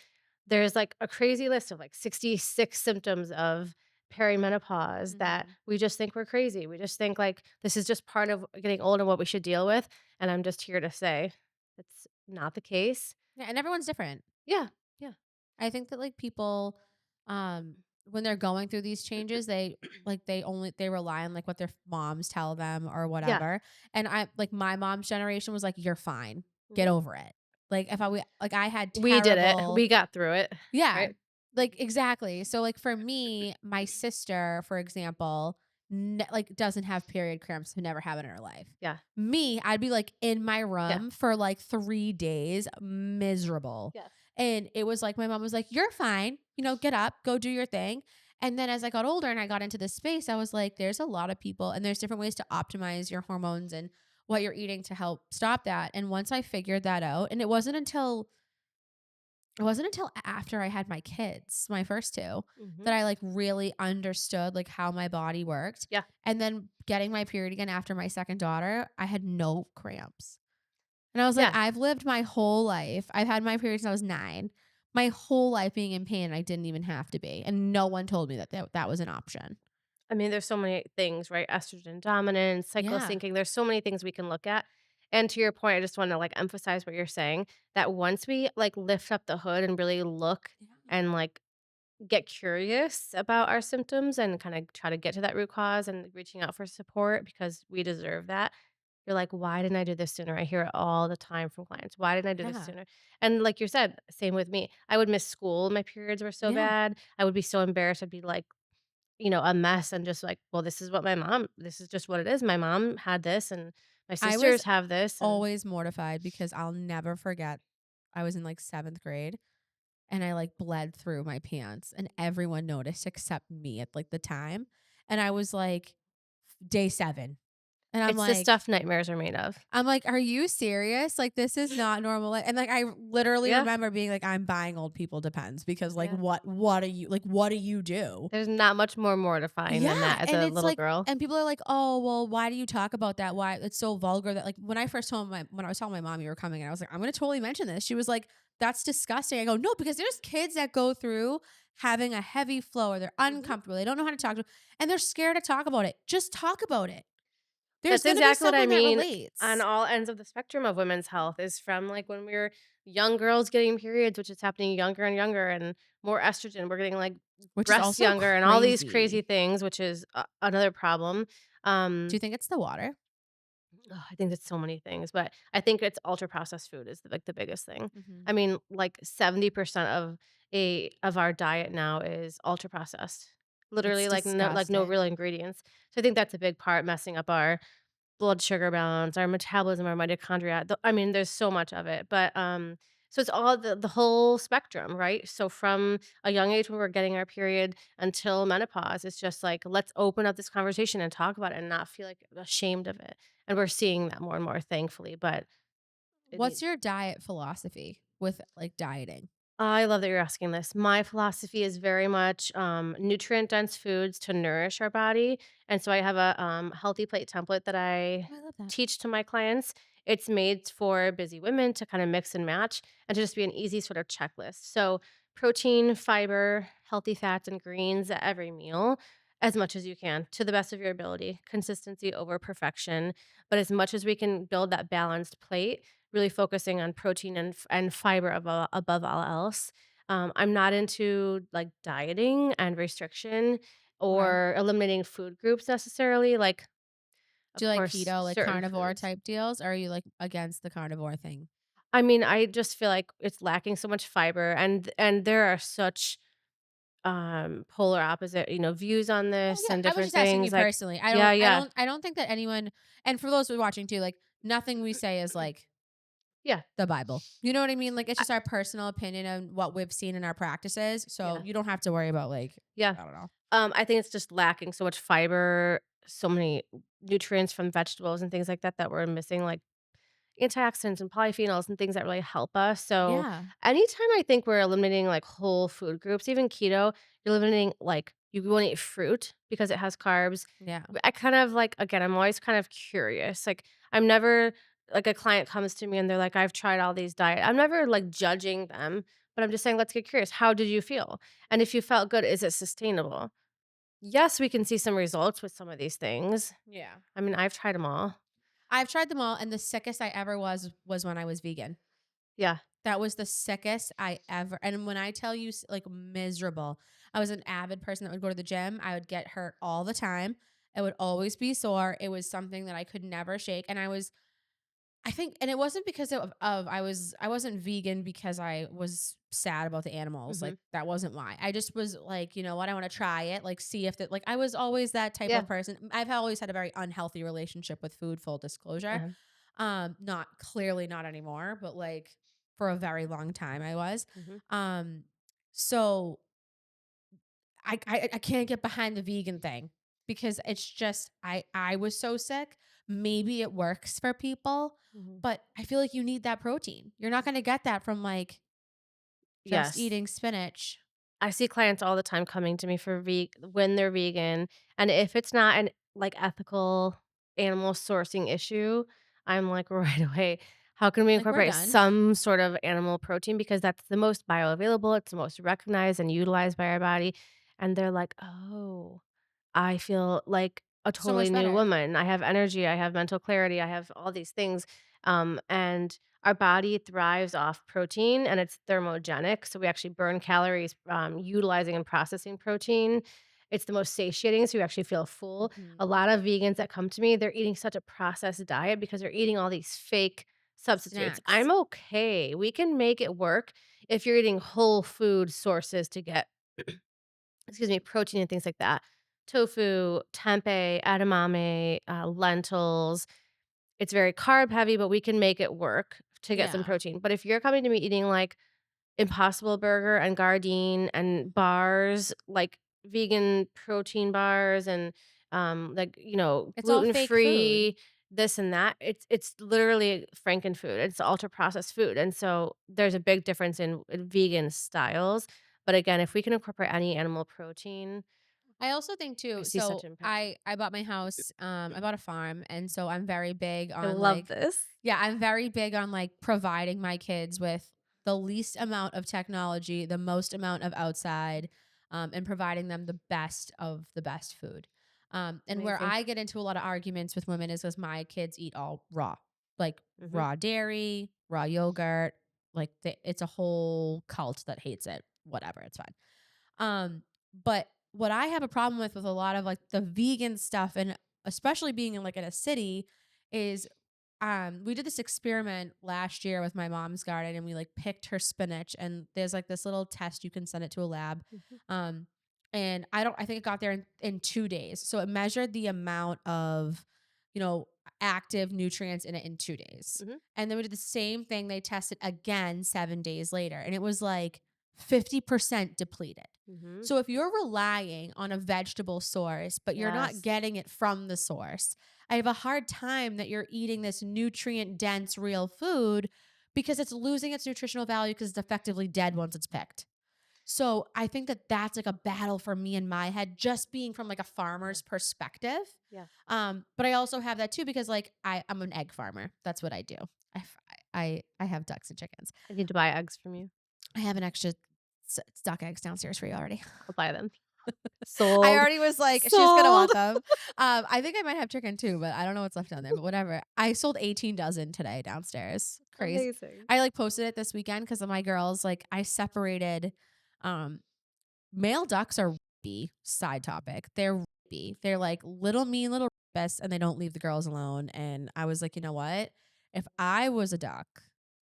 [SPEAKER 3] there's, like, a crazy list of, like, 66 symptoms of perimenopause that
[SPEAKER 1] Mhm.
[SPEAKER 3] we just think we're crazy. We just think, like, this is just part of getting old and what we should deal with, and I'm just here to say it's not the case.
[SPEAKER 1] Yeah, and everyone's different.
[SPEAKER 3] Yeah, yeah.
[SPEAKER 1] I think that like people, when they're going through these changes, they like they rely on like what their moms tell them or
[SPEAKER 3] Yeah.
[SPEAKER 1] whatever. And I like my mom's generation was like, "You're fine, get
[SPEAKER 3] Mhm.
[SPEAKER 1] over it." Like if like I had
[SPEAKER 3] We did it.
[SPEAKER 1] terrible.
[SPEAKER 3] We got through it,
[SPEAKER 1] Yeah.
[SPEAKER 3] right?
[SPEAKER 1] Like, exactly. So, like, for me, my sister, for example, like, doesn't have period cramps, never have it in her life.
[SPEAKER 3] Yeah,
[SPEAKER 1] Me, I'd be, like, in my
[SPEAKER 3] yeah,
[SPEAKER 1] room for, like, 3 days, miserable.
[SPEAKER 3] yes.
[SPEAKER 1] And it was like, my mom was like, "You're fine. Get up, go do your thing." And then as I got older and I got into this space, I was like, there's a lot of people and there's different ways to optimize your hormones and what you're eating to help stop that. And once I figured that out, and it wasn't until after I had my kids, my first 2, that
[SPEAKER 3] Mhm.
[SPEAKER 1] I, like, really understood, like, how my body worked,
[SPEAKER 3] Yeah,
[SPEAKER 1] and then getting my period again after my 2nd daughter, I had no cramps, and I was like,
[SPEAKER 3] yeah.
[SPEAKER 1] "I've lived my whole life I've had my period since I was 9, my whole life being in pain, and I didn't even have to be, and no one told me that that was an option."
[SPEAKER 3] I mean, there's so many things, right? Estrogen dominance, cycle
[SPEAKER 1] Yeah.
[SPEAKER 3] syncing. There's so many things we can look at. And to your point, I just want to like emphasize what you're saying that once we like lift up the hood and really look
[SPEAKER 1] Yeah.
[SPEAKER 3] and like get curious about our symptoms and kind of try to get to that root cause and reaching out for support because we deserve that. You're like, why didn't I do this sooner? I hear it all the time from clients. Why didn't I do this
[SPEAKER 1] Yeah.
[SPEAKER 3] sooner? And like you said, same with me. I would miss school. My periods were so
[SPEAKER 1] Yeah.
[SPEAKER 3] bad. I would be so embarrassed. I'd be like, a mess and just like, well, this is just what it is. My mom had this and my
[SPEAKER 1] I was
[SPEAKER 3] sisters have this and
[SPEAKER 1] always mortified because I'll never forget I was in, like, 7th grade and I like bled through my pants and everyone noticed except me at like the time. And I was like day 7. And I'm
[SPEAKER 3] it's the
[SPEAKER 1] like
[SPEAKER 3] stuff nightmares are made of.
[SPEAKER 1] I'm like, "Are you serious? Like this is not normal." And like I literally
[SPEAKER 3] Yeah.
[SPEAKER 1] remember being like, "I'm buying old people Depends because like
[SPEAKER 3] Yeah.
[SPEAKER 1] what do you do?"
[SPEAKER 3] There's not much more mortifying than
[SPEAKER 1] Yeah,
[SPEAKER 3] that as
[SPEAKER 1] and
[SPEAKER 3] a
[SPEAKER 1] it's
[SPEAKER 3] little
[SPEAKER 1] like
[SPEAKER 3] girl.
[SPEAKER 1] and people are like, "Oh, well, why do you talk about that? Why it's so vulgar that like when I was telling my mom you were coming and I was like, "I'm going to totally mention this." She was like, "That's disgusting." I go, "No, because there's kids that go through having a heavy flow or they're
[SPEAKER 3] Mhm.
[SPEAKER 1] uncomfortable. They don't know how to talk to and they're scared to talk about it. Just talk about it." There's
[SPEAKER 3] That's
[SPEAKER 1] gonna be
[SPEAKER 3] exactly what I
[SPEAKER 1] someone that
[SPEAKER 3] mean on
[SPEAKER 1] relates,
[SPEAKER 3] all ends of the spectrum of women's health is from, like, when we were young girls getting periods, which is happening younger and younger, and more estrogen. We're getting, like,
[SPEAKER 1] which is
[SPEAKER 3] breasts
[SPEAKER 1] also
[SPEAKER 3] younger and all these crazy
[SPEAKER 1] crazy.
[SPEAKER 3] things, which is another problem.
[SPEAKER 1] Do
[SPEAKER 3] Um
[SPEAKER 1] you think it's the water?
[SPEAKER 3] Ugh, I think it's so many things, but I think it's ultra processed food is, like, the biggest thing.
[SPEAKER 1] Mhm.
[SPEAKER 3] I mean, like, 70% of our diet now is ultra processed.
[SPEAKER 1] It's
[SPEAKER 3] Literally, like, no real
[SPEAKER 1] disgusting.
[SPEAKER 3] ingredients. So I think that's a big part messing up our blood sugar balance, our metabolism, our mitochondria. I mean, there's so much of it, but so it's all the whole spectrum, right? So from a young age when we're getting our period until menopause, it's just like let's open up this conversation and talk about it and not feel like ashamed of it. And we're seeing that more and more, thankfully. But it
[SPEAKER 1] What's
[SPEAKER 3] needs.
[SPEAKER 1] your diet philosophy with, like, dieting?
[SPEAKER 3] I love that you're asking this. My philosophy is very much nutrient dense foods to nourish our body. And so I have a healthy plate template that I
[SPEAKER 1] Oh, I love that.
[SPEAKER 3] teach to my clients. It's made for busy women to kind of mix and match and to just be an easy sort of checklist. So, protein, fiber, healthy fats, and greens at every meal, as much as you can to the best of your ability. Consistency over perfection. But as much as we can build that balanced plate, really focusing on protein and fiber above all else. I'm not into, like, dieting and restriction
[SPEAKER 1] Okay.
[SPEAKER 3] or eliminating food groups necessarily, like,
[SPEAKER 1] Do
[SPEAKER 3] of
[SPEAKER 1] you like
[SPEAKER 3] course,
[SPEAKER 1] keto, like
[SPEAKER 3] certain
[SPEAKER 1] carnivore
[SPEAKER 3] foods.
[SPEAKER 1] type deals, or are you, like, against the carnivore thing?
[SPEAKER 3] I mean, I just feel like it's lacking so much fiber, and there are such, polar opposite, views on
[SPEAKER 1] Oh,
[SPEAKER 3] this
[SPEAKER 1] yeah,
[SPEAKER 3] and
[SPEAKER 1] I was
[SPEAKER 3] different
[SPEAKER 1] just asking
[SPEAKER 3] things,
[SPEAKER 1] you
[SPEAKER 3] like.
[SPEAKER 1] personally.
[SPEAKER 3] Yeah, yeah.
[SPEAKER 1] I don't think that anyone, and for those who are watching too, like, nothing we say is, like,
[SPEAKER 3] Yeah.
[SPEAKER 1] the Bible. You know what I mean? Like, it's
[SPEAKER 3] I
[SPEAKER 1] just our personal opinion on what we've seen in our practices, so
[SPEAKER 3] yeah,
[SPEAKER 1] you don't have to worry about, like,
[SPEAKER 3] yeah.
[SPEAKER 1] I don't know.
[SPEAKER 3] I think it's just lacking so much fiber, so many nutrients from vegetables and things like that that we're missing, like antioxidants and polyphenols and things that really help us. So
[SPEAKER 1] Yeah,
[SPEAKER 3] anytime I think we're eliminating like whole food groups, even keto, you're eliminating like you want to eat fruit because it has carbs.
[SPEAKER 1] yeah.
[SPEAKER 3] I kind of like again, I'm always kind of curious. Like I'm never like a client comes to me and they're like, I've tried all these diet. I'm never like judging them, but I'm just saying, let's get curious. How did you feel? And if you felt good, is it sustainable? Yes, we can see some results with some of these things.
[SPEAKER 1] Yeah.
[SPEAKER 3] I mean, I've tried them all.
[SPEAKER 1] I've tried them all, and the sickest I ever was when I was vegan.
[SPEAKER 3] Yeah.
[SPEAKER 1] That was the sickest I ever, and when I tell you, like, miserable. I was an avid person that would go to the gym. I would get hurt all the time. It would always be sore. It was something that I could never shake, and I think, and it wasn't because of I wasn't vegan because I was sad about the animals.
[SPEAKER 3] Hmm.
[SPEAKER 1] Like, that wasn't why. I just was like, you know what, I want to try it, like, see if that, like, I was always that type of
[SPEAKER 3] Yeah.
[SPEAKER 1] person. I've always had a very unhealthy relationship with food, full disclosure.
[SPEAKER 3] Uh-huh.
[SPEAKER 1] Not clearly not anymore, but, like, for a very long time I was.
[SPEAKER 3] Mhm.
[SPEAKER 1] Um, so I can't get behind the vegan thing because it's just I was so sick. Maybe it works for people,
[SPEAKER 3] Mhm.
[SPEAKER 1] but I feel like you need that protein. You're not gonna get that from, like, just
[SPEAKER 3] Yes.
[SPEAKER 1] eating spinach.
[SPEAKER 3] I see clients all the time coming to me for when they're vegan, and if it's not an, like, ethical animal sourcing issue, I'm like, right away, how can we
[SPEAKER 1] Like, we're
[SPEAKER 3] incorporate
[SPEAKER 1] done.
[SPEAKER 3] some sort of animal protein because that's the most bioavailable, it's the most recognized and utilized by our body, and they're like, "Oh." I feel like a
[SPEAKER 1] So
[SPEAKER 3] totally
[SPEAKER 1] much
[SPEAKER 3] new
[SPEAKER 1] better.
[SPEAKER 3] woman. I have energy, I have mental clarity, I have all these things. And our body thrives off protein and it's thermogenic. So we actually burn calories utilizing and processing protein. It's the most satiating, so you actually feel full.
[SPEAKER 1] Mhm.
[SPEAKER 3] A lot of vegans that come to me, they're eating such a processed diet because they're eating all these fake substitutes.
[SPEAKER 1] Snacks.
[SPEAKER 3] I'm okay. We can make it work if you're eating whole food sources to get excuse me, protein and things like that. Tofu, tempeh, edamame, lentils. It's very carb heavy, but we can make it work to get some
[SPEAKER 1] Yeah.
[SPEAKER 3] protein. But if you're coming to me eating like Impossible Burger and Gardein and bars, like vegan protein bars and like
[SPEAKER 1] It's all
[SPEAKER 3] gluten
[SPEAKER 1] fake food.
[SPEAKER 3] free, this and that. It's literally frankenfood. It's ultra processed food, and so there's a big difference in vegan styles. But again, if we can incorporate any animal protein,
[SPEAKER 1] I also think
[SPEAKER 3] I
[SPEAKER 1] too,
[SPEAKER 3] see such
[SPEAKER 1] so
[SPEAKER 3] impact.
[SPEAKER 1] I bought my house, I bought a farm, and so I'm very big
[SPEAKER 3] I
[SPEAKER 1] on,
[SPEAKER 3] love
[SPEAKER 1] like,
[SPEAKER 3] this.
[SPEAKER 1] yeah, I'm very big on, like, providing my kids with the least amount of technology, the most amount of outside, and providing them the best of the best food. And where
[SPEAKER 3] Amazing.
[SPEAKER 1] I get into a lot of arguments with women is because my kids eat all raw, like
[SPEAKER 3] Mhm.
[SPEAKER 1] raw dairy, raw yogurt. Like it's a whole cult that hates it. Whatever, it's fine. But what I have a problem with a lot of like the vegan stuff, and especially being in like in a city, is we did this experiment last year with my mom's garden, and we like picked her spinach, and there's like this little test you can send it to a lab.
[SPEAKER 3] Mhm.
[SPEAKER 1] Um, and I think it got there in 2 days. So it measured the amount of, you know, active nutrients in it in 2 days.
[SPEAKER 3] Mhm.
[SPEAKER 1] And then we did the same thing. They tested again 7 days later, and it was like 50% depleted.
[SPEAKER 3] Mhm.
[SPEAKER 1] So if you're relying on a vegetable source, but you're not
[SPEAKER 3] Yes.
[SPEAKER 1] getting it from the source, I have a hard time that you're eating this nutrient dense real food because it's losing its nutritional value because it's effectively dead once it's picked. So I think that that's like a battle for me in my head, just being from like a
[SPEAKER 3] Yeah.
[SPEAKER 1] farmer's perspective.
[SPEAKER 3] Yeah.
[SPEAKER 1] But I also have that too because like I'm an egg farmer. That's what I do. I, f- I have ducks and chickens.
[SPEAKER 3] I need to buy eggs from you.
[SPEAKER 1] I have an extra stock eggs downstairs for you already.
[SPEAKER 3] I'll buy them.
[SPEAKER 1] I
[SPEAKER 3] Sold.
[SPEAKER 1] already was like, she's gonna
[SPEAKER 3] Sold.
[SPEAKER 1] want them. I think I might have chicken too, but I don't know what's left down there. But whatever. I sold 18 dozen today downstairs. Crazy.
[SPEAKER 3] Amazing.
[SPEAKER 1] I like posted it this weekend because of my girls. Like I separated. Um, Male ducks are rapey. Side topic. They're rapey. They're like little mean little rapists, and they don't leave the girls alone. And I was like, you know what? If I was a duck,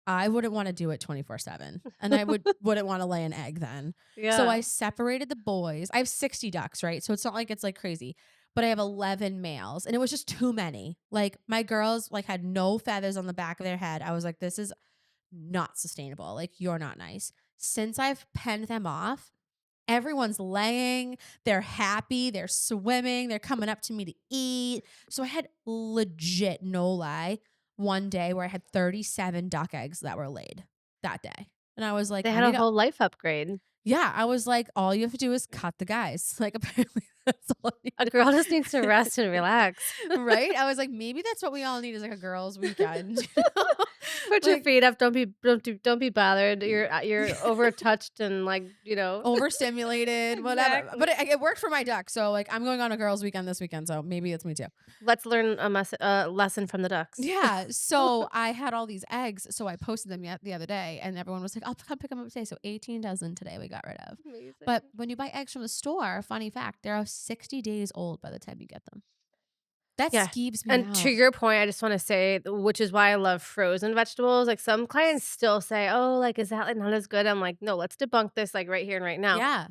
[SPEAKER 1] I wouldn't want to do it 24/7, and I wouldn't want to lay an egg then. So I
[SPEAKER 3] Yeah.
[SPEAKER 1] separated the boys. I have 60 ducks, right? So it's not like it's like crazy, but I have 11 males, and it was just too many. Like my girls like had no feathers on the back of their head. I was like, this is not sustainable. Like you're not nice. Since I've penned them off, everyone's laying, they're happy, they're swimming, they're coming up to me to eat. So I had legit, no lie, one day where I had 37 duck eggs that were laid that day. And I was like,
[SPEAKER 3] They
[SPEAKER 1] I
[SPEAKER 3] had a
[SPEAKER 1] need to,
[SPEAKER 3] whole life upgrade.
[SPEAKER 1] yeah, I was like, all you have to do is cut the guys. Like, apparently, that's all I
[SPEAKER 3] A
[SPEAKER 1] need
[SPEAKER 3] girl just needs to rest and relax.
[SPEAKER 1] to right? I was like, maybe that's what we all need is like a girls' weekend, you know?
[SPEAKER 3] Put your
[SPEAKER 1] Like,
[SPEAKER 3] feet up. Don't be bothered. You're overtouched and like,
[SPEAKER 1] overstimulated, whatever. But
[SPEAKER 3] exactly.
[SPEAKER 1] it worked for my duck. So, like, I'm going on a girls' weekend this weekend. So maybe it's me too.
[SPEAKER 3] Let's learn a lesson from the ducks.
[SPEAKER 1] Yeah, so I had all these eggs, so I posted them the other day, and everyone was like, "I'll come pick them up today." So 18 dozen today we got rid of. But
[SPEAKER 3] Amazing.
[SPEAKER 1] when you buy eggs from the store, funny fact, they're 60 days old by the time you get them. That
[SPEAKER 3] Yeah.
[SPEAKER 1] skeeves me
[SPEAKER 3] And to
[SPEAKER 1] out.
[SPEAKER 3] your point, I just want to say, which is why I love frozen vegetables. Like some clients still say, "Oh, like is that like not as good?" I'm like, "No, let's debunk this like right here and right now."
[SPEAKER 1] Yeah,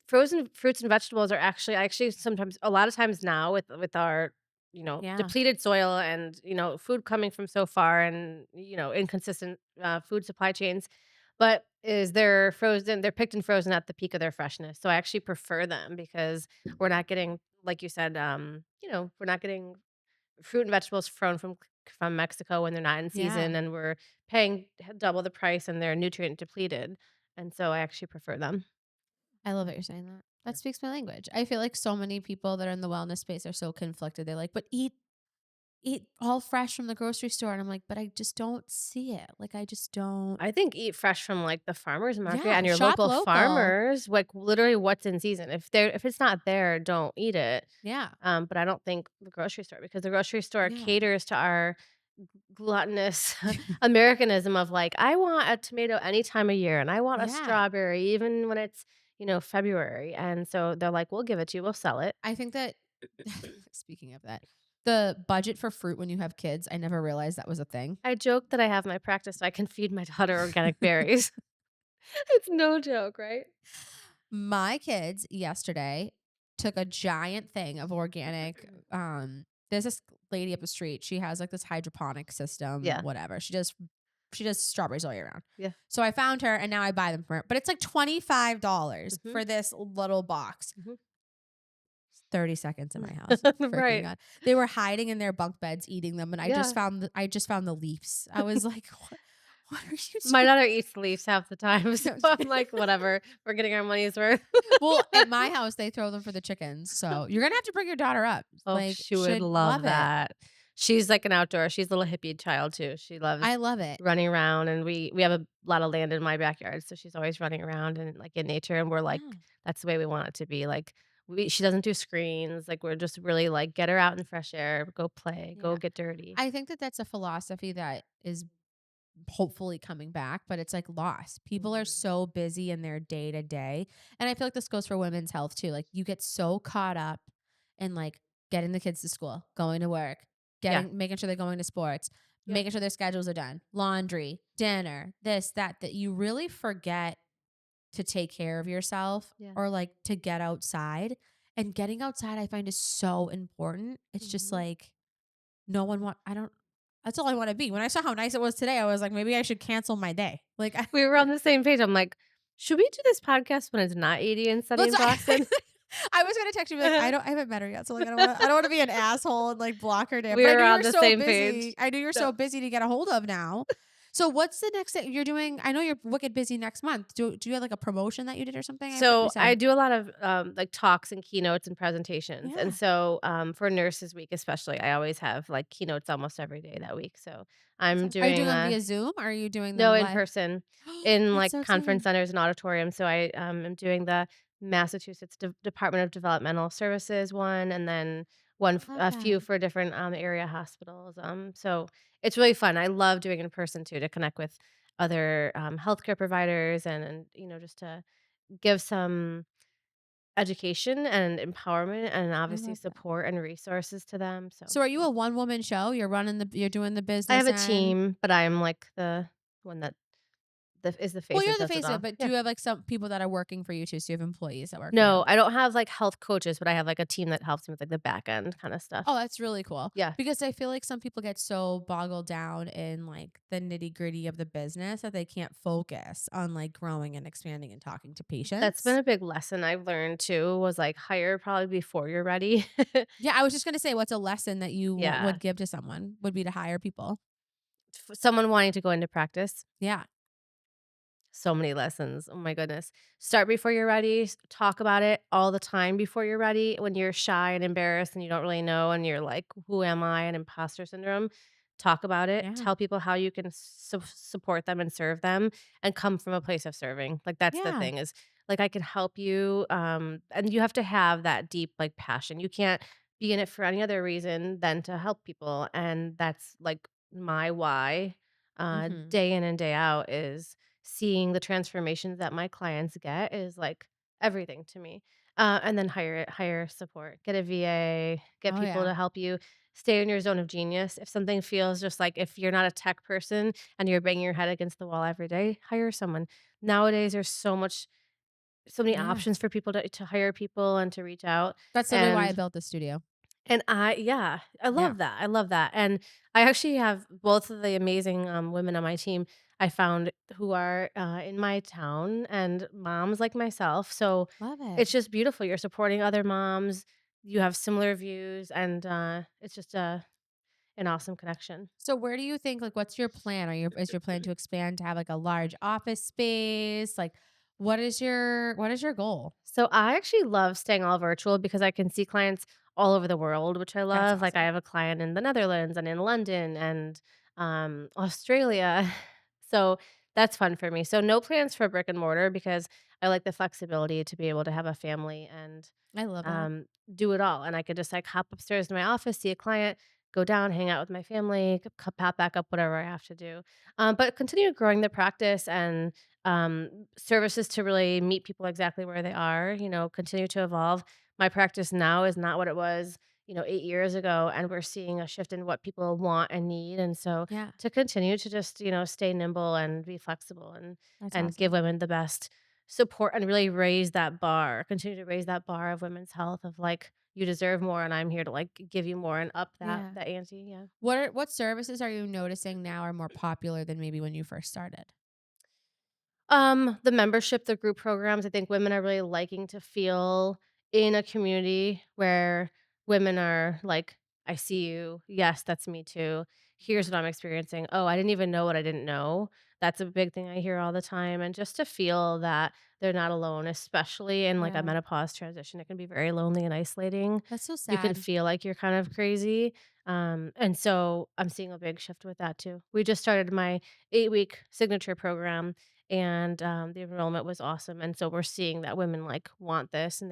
[SPEAKER 3] Frozen fruits and vegetables are actually sometimes a lot of times now with our,
[SPEAKER 1] yeah,
[SPEAKER 3] depleted soil and, food coming from so far and, inconsistent, food supply chains, but is they're picked and frozen at the peak of their freshness. So I actually prefer them because we're not getting, like you said, we're not getting fruit and vegetables from Mexico when they're not in
[SPEAKER 1] yeah.
[SPEAKER 3] season and we're paying double the price and they're nutrient depleted. And so I actually prefer them.
[SPEAKER 1] I love that you're saying that.
[SPEAKER 3] Yeah.
[SPEAKER 1] That speaks my language. I feel like so many people that are in the wellness space are so conflicted. They're like, "But eat all fresh from the grocery store," and I'm like, "But I just don't see it. Like, I just don't."
[SPEAKER 3] I think eat fresh from, like, the farmer's market and
[SPEAKER 1] Yeah,
[SPEAKER 3] your
[SPEAKER 1] shop
[SPEAKER 3] local
[SPEAKER 1] local.
[SPEAKER 3] farmers, like, literally what's in season. If it's not there, don't eat it.
[SPEAKER 1] Yeah,
[SPEAKER 3] But I don't think the grocery store because the grocery store
[SPEAKER 1] yeah,
[SPEAKER 3] caters to our gluttonous Americanism of, like, "I want a tomato any time of year, and I want a
[SPEAKER 1] yeah.
[SPEAKER 3] strawberry even when it's, February." And so they're like, "We'll give it to you. We'll sell it."
[SPEAKER 1] I think that speaking of that, the budget for fruit when you have kids, I never realized that was a thing.
[SPEAKER 3] I joke that I have my practice so I can feed my daughter organic berries. It's no joke, right?
[SPEAKER 1] My kids yesterday took a giant thing of organic. There's this lady up the street. She has like this hydroponic system,
[SPEAKER 3] Yeah.
[SPEAKER 1] whatever. She does strawberries all year round.
[SPEAKER 3] Yeah.
[SPEAKER 1] So I found her and now I buy them for her. But it's like $25
[SPEAKER 3] Mhm.
[SPEAKER 1] for this little box.
[SPEAKER 3] Mhm.
[SPEAKER 1] 30 seconds in my house. Freaking
[SPEAKER 3] Right.
[SPEAKER 1] God. They were hiding in their bunk beds eating them and
[SPEAKER 3] Yeah.
[SPEAKER 1] I just found the leaves. I was like, what are you
[SPEAKER 3] My
[SPEAKER 1] doing?
[SPEAKER 3] daughter eats leaves half the time, so I'm like, "Whatever, we're getting our money's worth."
[SPEAKER 1] Well, at my house, they throw them for the chickens. So you're gonna have to bring your daughter up.
[SPEAKER 3] Oh,
[SPEAKER 1] Like,
[SPEAKER 3] she would
[SPEAKER 1] should
[SPEAKER 3] love
[SPEAKER 1] love it.
[SPEAKER 3] that. She's like an outdoor she's a little hippie child too. She loves
[SPEAKER 1] I love it.
[SPEAKER 3] running around, and we have a lot of land in my backyard, so she's always running around and, like, in nature, and we're like,
[SPEAKER 1] Yeah.
[SPEAKER 3] that's the way we want it to be, like, She doesn't do screens, like, we're just really, like, get her out in fresh air, go play, go
[SPEAKER 1] Yeah.
[SPEAKER 3] get dirty.
[SPEAKER 1] I think that that's a philosophy that is hopefully coming back, but it's like lost. People are
[SPEAKER 3] Mhm.
[SPEAKER 1] so busy in their day to day. And I feel like this goes for women's health too. Like you get so caught up in like getting the kids to school, going to work,
[SPEAKER 3] Yeah.
[SPEAKER 1] making sure they're going to sports,
[SPEAKER 3] Yep.
[SPEAKER 1] making sure their schedules are done, laundry, dinner, this, that you really forget to take care of yourself
[SPEAKER 3] Yeah.
[SPEAKER 1] or like to get outside. And getting outside I find is so important. It's just
[SPEAKER 3] Mhm.
[SPEAKER 1] like no one want I don't that's all I wanna be. When I saw how nice it was today, I was like, "Maybe I should cancel my day." Like, I
[SPEAKER 3] We were on the same page. I'm like, "Should we do this podcast when it's not 80 and sunny
[SPEAKER 1] let's
[SPEAKER 3] in Boston?"
[SPEAKER 1] I was gonna text you, be like, I haven't met her yet, so, like, I don't wanna be an asshole and, like, block her day,
[SPEAKER 3] We
[SPEAKER 1] but I
[SPEAKER 3] were
[SPEAKER 1] knew you
[SPEAKER 3] on
[SPEAKER 1] were
[SPEAKER 3] the
[SPEAKER 1] so
[SPEAKER 3] same
[SPEAKER 1] busy.
[SPEAKER 3] page.
[SPEAKER 1] I knew you're
[SPEAKER 3] No.
[SPEAKER 1] so busy to get a hold of now. So, what's the next thing you're doing? I know you're wicked busy next month. Do you have, like, a promotion that you did or something? I forget what you
[SPEAKER 3] So I
[SPEAKER 1] said.
[SPEAKER 3] do a lot of like talks and keynotes and presentations. And
[SPEAKER 1] Yeah.
[SPEAKER 3] so for Nurses Week especially, I always have like keynotes almost every day that week. So
[SPEAKER 1] That's
[SPEAKER 3] I'm
[SPEAKER 1] awes Are you doing
[SPEAKER 3] doing
[SPEAKER 1] them via Zoom or are you doing
[SPEAKER 3] no
[SPEAKER 1] them
[SPEAKER 3] in
[SPEAKER 1] live?
[SPEAKER 3] person in
[SPEAKER 1] That's
[SPEAKER 3] like
[SPEAKER 1] so
[SPEAKER 3] conference
[SPEAKER 1] exciting.
[SPEAKER 3] centers and auditoriums. So I am doing the Massachusetts Department of Developmental Services one, and then
[SPEAKER 1] Love
[SPEAKER 3] a
[SPEAKER 1] that.
[SPEAKER 3] few for different area hospitals. So it's really fun. I love doing it in person too to connect with other healthcare providers and just to give some education and empowerment and
[SPEAKER 1] I
[SPEAKER 3] obviously
[SPEAKER 1] love that.
[SPEAKER 3] support and resources to them, so,
[SPEAKER 1] So are you
[SPEAKER 3] yeah.
[SPEAKER 1] a one woman show? You're doing the
[SPEAKER 3] I have
[SPEAKER 1] business
[SPEAKER 3] a
[SPEAKER 1] end?
[SPEAKER 3] team, but I'm, like, the one that is the
[SPEAKER 1] Well,
[SPEAKER 3] face
[SPEAKER 1] you're
[SPEAKER 3] and
[SPEAKER 1] the
[SPEAKER 3] does it
[SPEAKER 1] face of it,
[SPEAKER 3] all.
[SPEAKER 1] but do
[SPEAKER 3] Yeah.
[SPEAKER 1] you have like some people that are working for you too? So you have employees that work for you?
[SPEAKER 3] No, I don't have, like, health coaches, but I have, like, a team that helps me with, like, the back end kinda
[SPEAKER 1] Oh,
[SPEAKER 3] stuff.
[SPEAKER 1] that's really cool.
[SPEAKER 3] Yeah.
[SPEAKER 1] Because I feel like some people get so boggled down in like the nitty gritty of the business that they can't focus on like growing and expanding and talking to
[SPEAKER 3] That's been
[SPEAKER 1] patients.
[SPEAKER 3] a big lesson I've learned too, was, like, hire probably before you're ready.
[SPEAKER 1] Yeah, I was just gonna say, what's a lesson that you
[SPEAKER 3] Yeah.
[SPEAKER 1] would give to someone would be to hire people.
[SPEAKER 3] Someone wanting to go into practice.
[SPEAKER 1] Yeah,
[SPEAKER 3] So many lessons. Oh my goodness. Start before you're ready. Talk about it all the time before you're ready. When you're shy and embarrassed and you don't really know and you're like, who am I? And imposter syndrome. Talk about it.
[SPEAKER 1] yeah,
[SPEAKER 3] Tell people how you can support them and serve them and come from a place of serving. Like that's the
[SPEAKER 1] yeah,
[SPEAKER 3] thing is like I can help you. And you have to have that deep like passion. You can't be in it for any other reason than to help people. And that's like my why
[SPEAKER 1] hmm,
[SPEAKER 3] day in and day out is seeing the transformations that my clients get is like everything to me. And then hire support, get a VA, get
[SPEAKER 1] oh
[SPEAKER 3] people
[SPEAKER 1] yeah,
[SPEAKER 3] to help you stay in your zone of genius. If something feels just like if you're not a tech person and you're banging your head against the wall every day, hire someone. Nowadays, there's so many
[SPEAKER 1] yeah.
[SPEAKER 3] options for people to hire people and to reach out.
[SPEAKER 1] That's literally why I
[SPEAKER 3] And
[SPEAKER 1] built the studio.
[SPEAKER 3] yeah, I
[SPEAKER 1] Yeah,
[SPEAKER 3] love that, I love that, and I actually have both of the amazing, women on my team I found who are, in my town and moms like myself, so
[SPEAKER 1] love it.
[SPEAKER 3] it's just beautiful, you're supporting other moms, you have similar views, and, it's just an awesome connection.
[SPEAKER 1] So where do you think like what's your plan? Is your plan to expand to have like a large office space? Like what is your goal?
[SPEAKER 3] So I actually love staying all virtual because I can see clients all over the world, which I
[SPEAKER 1] That's
[SPEAKER 3] love. Like I
[SPEAKER 1] awesome.
[SPEAKER 3] have a client in the Netherlands and in London and Australia. So that's fun for me. So no plans for brick and mortar because I like the flexibility to be able to have a family and
[SPEAKER 1] I love that.
[SPEAKER 3] um, do it all. And I could just like hop upstairs to my office, see a client, go down, hang out with my family, pop back up, whatever I have to do. But continue growing the practice and services to really meet people exactly where they are, continue to evolve. My practice now is not what it was, 8 years ago. And we're seeing a shift in what people want and need. And so
[SPEAKER 1] Yeah,
[SPEAKER 3] to continue to just, stay nimble and be flexible
[SPEAKER 1] that's
[SPEAKER 3] and give
[SPEAKER 1] awesome.
[SPEAKER 3] women the best support and really raise that bar, continue to raise that bar of women's health of like, you deserve more and I'm here to like give you more and up that
[SPEAKER 1] Yeah.
[SPEAKER 3] that ante. Yeah.
[SPEAKER 1] What services are you noticing now are more popular than maybe when you first started?
[SPEAKER 3] The membership, the group programs, I think women are really liking to feel in a community where women are like, I see you. Yes, that's me too. Here's what I'm experiencing. Oh, I didn't even know what I didn't know. That's a big thing I hear all the time. And just to feel that they're not alone, especially in like a
[SPEAKER 1] Yeah.
[SPEAKER 3] menopause transition, it can be very lonely and isolating.
[SPEAKER 1] That's so
[SPEAKER 3] You can
[SPEAKER 1] sad.
[SPEAKER 3] feel like you're kind of crazy. And so I'm seeing a big shift with that too. We just started my 8-week signature program and the enrollment was awesome, and so we're seeing that women, like, want this, and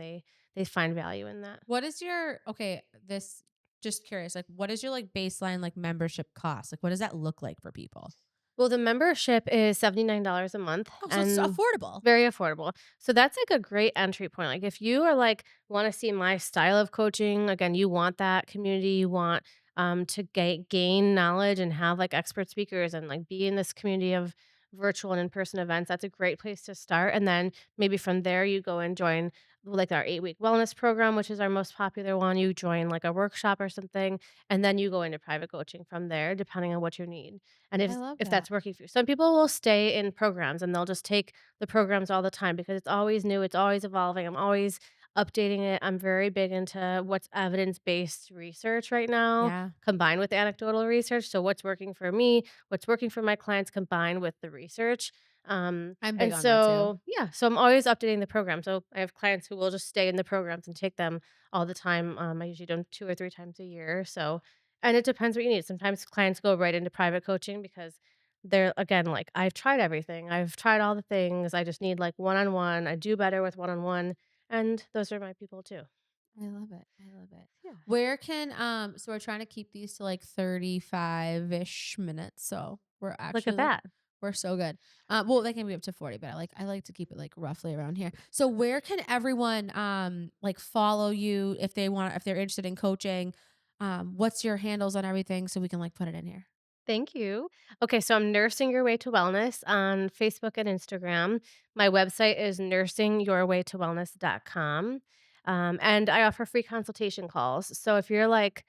[SPEAKER 3] they find value in that.
[SPEAKER 1] What is your okay, this just curious, like what is your like baseline like membership cost? Like what does that look like for people?
[SPEAKER 3] Well, the membership is $79 a month
[SPEAKER 1] Oh, so it's
[SPEAKER 3] and
[SPEAKER 1] affordable.
[SPEAKER 3] very affordable. So that's like a great entry point. Like if you are like want to see my style of coaching, again, you want that community, you want to gain knowledge and have like expert speakers and like be in this community of virtual and in-person events. That's a great place to start. And then maybe from there you go and join like our 8-week wellness program, which is our most popular one. You join like a workshop or something, and then you go into private coaching from there, depending on what you need. And
[SPEAKER 1] I love
[SPEAKER 3] if
[SPEAKER 1] that.
[SPEAKER 3] that's working for you. Some people will stay in programs and they'll just take the programs all the time because it's always new, it's always evolving. I'm always updating it. I'm very big into what's evidence-based research right now
[SPEAKER 1] Yeah.
[SPEAKER 3] combined with anecdotal research. So what's working for me, what's working for my clients combined with the research.
[SPEAKER 1] I'm big
[SPEAKER 3] And
[SPEAKER 1] on that too.
[SPEAKER 3] so yeah, so I'm always updating the program. So I have clients who will just stay in the programs and take them all the time. I usually do them 2 or 3 times a year. So and it depends what you need. Sometimes clients go right into private coaching because they're again like, "I've tried everything. I've tried all the things. I just need like one-on-one. I do better with one-on-one." And those are my people too.
[SPEAKER 1] I love it. I love it.
[SPEAKER 3] Yeah.
[SPEAKER 1] Where can so we're trying to keep these to like 35-ish minutes. So we're
[SPEAKER 3] Look at
[SPEAKER 1] actually like
[SPEAKER 3] that.
[SPEAKER 1] we're so good. Well, they can be up to 40, but I like to keep it like roughly around here. So where can everyone like follow you if they're interested in coaching? What's your handles on everything so we can like put it in here?
[SPEAKER 3] Thank you. Okay, so I'm Nursing Your Way to Wellness on Facebook and Instagram. My website is nursingyourwaytowellness.com. And I offer free consultation calls. So if you're like,